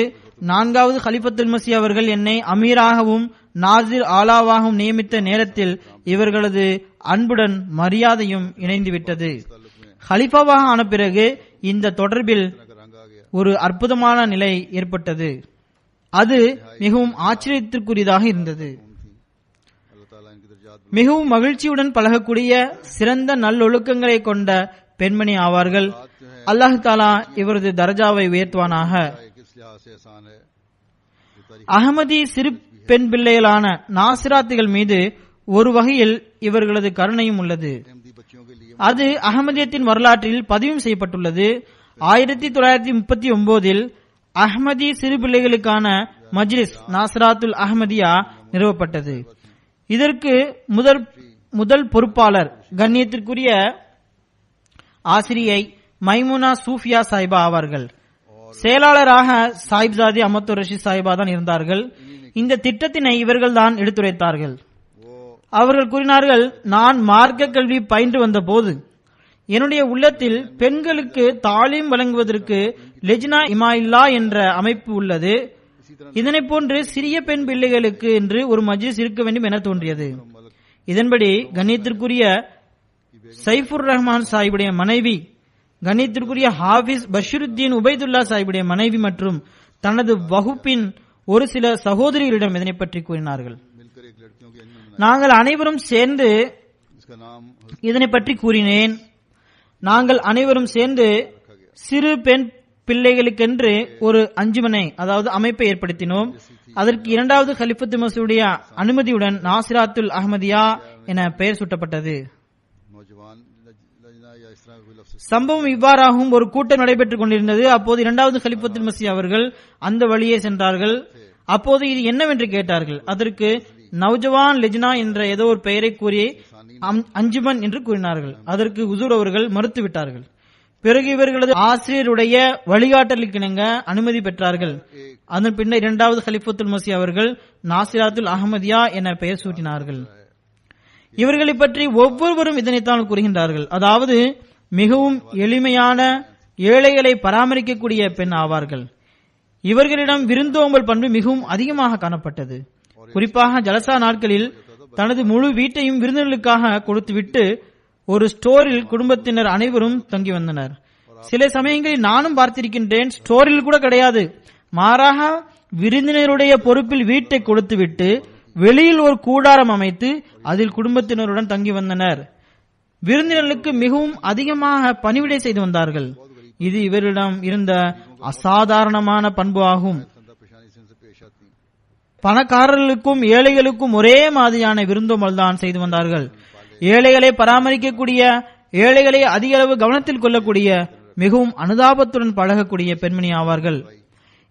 4வது கலிஃபத்துல் மஸீஹ் அவர்கள் என்னை அமீராகவும் நாசிர் ஆலாவாகவும் நியமித்த நேரத்தில் இவர்களது அன்புடன் மரியாதையும் இணைந்துவிட்டது. கலிஃபாவாக ஆன பிறகு இந்த தொடர்பில் ஒரு அற்புதமான நிலை ஏற்பட்டது. அது மிகவும் ஆச்சரியத்திற்குரியதாக இருந்தது. மிகவும் மகிழ்ச்சியுடன் பழகக்கூடிய சிறந்த நல்லொழுக்கங்களை கொண்ட பெண்மணி ஆவார்கள். அல்லாஹ் தஆலா இவரது தரஜாவை உயர்த்துவானாக. அகமதி சிறு பெண் பிள்ளைகளான நாசிராத்துகள் மீது ஒரு வகையில் இவர்களது கருணையும் உள்ளது. அது அகமதியத்தின் வரலாற்றில் பதிவும் செய்யப்பட்டுள்ளது. 1939 அஹ்மதி சிறு பிள்ளைகளுக்கான மஜ்லிஸ் நாசராத்துல் அஹ்மதியா நிறுவப்பட்டது. இதற்கு முதல் பொறுப்பாளர் கண்ணியத்திற்குரிய ஆசிரியை மைமுனா சூஃபியா சாஹிபா ஆவார்கள். செயலாளராக சாஹிப்சாதி அமத்துர் ரஷீத் சாஹிபா தான் இருந்தார்கள். இந்த திட்டத்தினை இவர்கள் தான் எடுத்துரைத்தார்கள். அவர்கள் கூறினார்கள், நான் மார்க்க கல்வி பயின்று வந்த போது என்னுடைய உள்ளத்தில் பெண்களுக்கு தாலீம் வழங்குவதற்கு லெஜ்னா இமாயில்லா என்ற அமைப்பு உள்ளது. இதனை போன்று சிறிய பெண் பிள்ளைகளுக்கு என்று ஒரு மஜ்லிஸ் இருக்க வேண்டும் என தோன்றியது. இதன்படி கண்ணியத்திற்குரிய சைஃபுர் ரஹ்மான் சாஹிபுடைய மனைவி, கண்ணியத்திற்குரிய ஹாஃபிஸ் பஷீருத்தீன் உபைதுல்லா சாஹிபுடைய மனைவி மற்றும் தனது வகுப்பின் ஒரு சில சகோதரிகளிடம் இதனை பற்றி கூறினார்கள். நாங்கள் அனைவரும் சேர்ந்து இதனை பற்றி கூறினேன். நாங்கள் அனைவரும் சேர்ந்து சிறு பெண் பிள்ளைகளுக்கென்று ஒரு அஞ்சுமனை அதாவது அமைப்பை ஏற்படுத்தினோம். அதற்கு 2வது கலிஃபத்துல் மஸீஹுடைய அனுமதியுடன் நாசிராத்துல் அஹ்மதியா என பெயர் சூட்டப்பட்டது. சம்பவம் இவ்வாறாகவும் ஒரு கூட்டம் நடைபெற்றுக் கொண்டிருந்தது. அப்போது 2வது கலிஃபத்துல் மஸீஹ் அவர்கள் அந்த வழியே சென்றார்கள். அப்போது இது என்னவென்று கேட்டார்கள். அதற்கு நவ்ஜவான் லெஜ்னா என்ற ஏதோ ஒரு பெயரை கூறி அஞ்சுமன் என்று கூறினார்கள். அதற்கு ஹுசூர் அவர்கள் மறுத்துவிட்டார்கள். பிறகு இவர்களது ஆசிரியருடைய வழிகாட்டலுக்கிணங்க அனுமதி பெற்றார்கள். அதன் பின்னர் 2வது கலிஃபத்துல் மஸீஹ் அவர்கள் நாசிராத்துல் அஹ்மதியா என பெயர் சூட்டினார்கள். இவர்களை பற்றி ஒவ்வொருவரும் இதனைத்தான் கூறுகின்றார்கள். அதாவது மிகவும் எளிமையான ஏழைகளை பராமரிக்கக்கூடிய பெண் ஆவார்கள். இவர்களிடம் விருந்தோம்பல் பண்பு மிகவும் அதிகமாக காணப்பட்டது. குறிப்பாக ஜலசா நாட்களில் தனது முழு வீட்டையும் விருந்தினர்களுக்காக கொடுத்துவிட்டு ஒரு ஸ்டோரில் குடும்பத்தினர் அனைவரும் தங்கி வந்தனர். சில சமயங்களில் நானும் பார்த்திருக்கின்றேன், ஸ்டோரில் கூட கிடையாது, மாறாக விருந்தினருடைய பொறுப்பில் வீட்டை கொடுத்துவிட்டு வெளியில் ஒரு கூடாரம் அமைத்து அதில் குடும்பத்தினருடன் தங்கி வந்தனர். விருந்தினர்களுக்கு மிகவும் அதிகமாக பணிவிடை செய்து வந்தார்கள். இது இவரிடம் இருந்த அசாதாரணமான பண்பு ஆகும். பணக்காரர்களுக்கும் ஏழைகளுக்கும் ஒரே மாதிரியான விருந்தோம்பல் தான் செய்து வந்தார்கள். ஏழைகளை பராமரிக்கக்கூடிய, ஏழைகளை அதிக அளவு கவனத்தில் கொள்ளக்கூடிய, மிகவும் அனுதாபத்துடன் பழகக்கூடிய பெண்மணி ஆவார்கள்.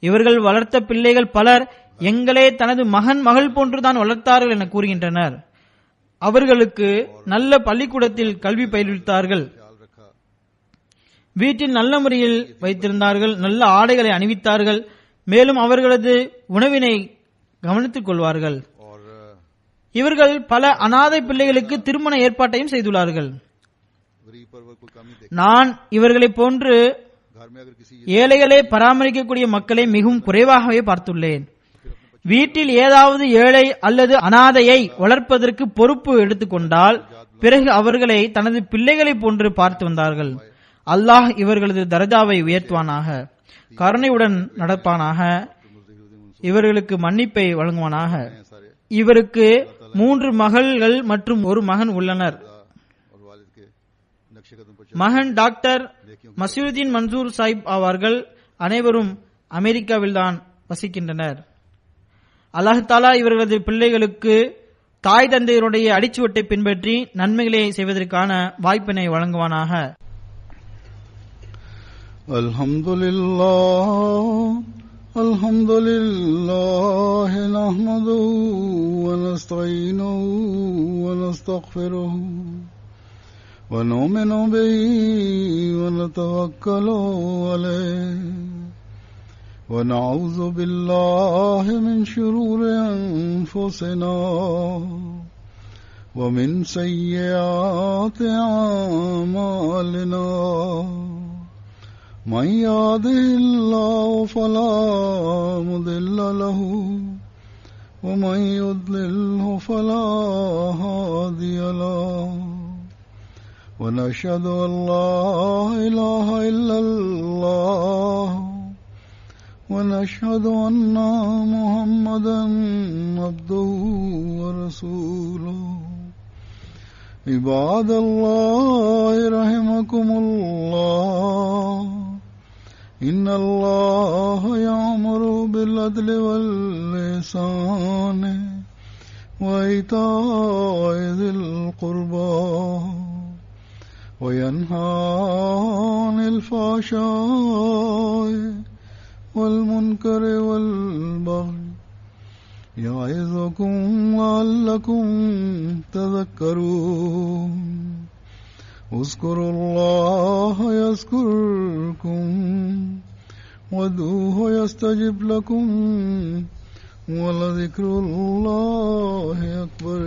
இவர்கள் வளர்த்த பிள்ளைகள் பலர் எங்களே தனது மகள் போன்றுதான் வளர்த்தார்கள் என கூறுகின்றனர். அவர்களுக்கு நல்ல பள்ளிக்கூடத்தில் கல்வி பயிற்றுவித்தார்கள், வீட்டில் நல்ல முறையில் வைத்திருந்தார்கள், நல்ல ஆடைகளை அணிவித்தார்கள். மேலும் அவர்களது உணவினை கவனித்துக் கொள்வார்கள். இவர்கள் பல அனாதை பிள்ளைகளுக்கு திருமண ஏற்பாட்டையும் செய்துள்ளார்கள். நான் இவர்களை போன்று ஏழைகளை பராமரிக்கக்கூடிய மக்களை மிகவும் குறைவாகவே பார்த்துள்ளேன். வீட்டில் ஏதாவது ஏழை அல்லது அனாதையை வளர்ப்பதற்கு பொறுப்பு எடுத்துக்கொண்டால் பிறகு அவர்களை தனது பிள்ளைகளை போன்று பார்த்து வந்தார்கள். அல்லாஹ் இவர்களது தரஜாவை உயர்த்துவானாக, கருணையுடன் நடப்பானாக, இவர்களுக்கு மன்னிப்பை வழங்குவானாக. இவருக்கு 3 மகள்கள் மற்றும் 1 மகன் உள்ளனர்.
नक्शे कदम पर
மகன் டாக்டர் மசூருதீன் மன்சூர் சாஹிப் அவர்கள் அனைவரும் அமெரிக்காவில்தான் வசிக்கின்றனர். அல்லாஹ் தஆலா இவர்களது பிள்ளைகளுக்கு தாய் தந்தையருடைய அடிச்சுவட்டை பின்பற்றி நன்மைகளை செய்வதற்கான வாய்ப்பினை வழங்குவானாக.
அல்ஹம்துலில்லாஹ் நஹ்மதுஹு வ நஸ்தஈனுஹு வ நஸ்தக்ஃபிருஹு வ நு'மினு பிஹி வ நதவக்கலு அலைஹி வ நஊது பில்லாஹி மின் ஷுரூரி அன்ஃபுஸினா வ மின் ஸய்யிஆத்தி அஅமாலினா. من يهده الله فلا مضل له ومن يضلله فلا هادي له ونشهد أن لا إله إلا الله ونشهد أن محمدا عبده ورسوله. عباد الله رحمكم الله إن الله يأمر بالعدل والإحسان وإيتاء ذي القربى وينهى عن الفحشاء والمنكر والبغي يعظكم لعلكم تذكرون. اذكروا الله يذكركم وادعوه يستجب لكم ولذكر الله أكبر.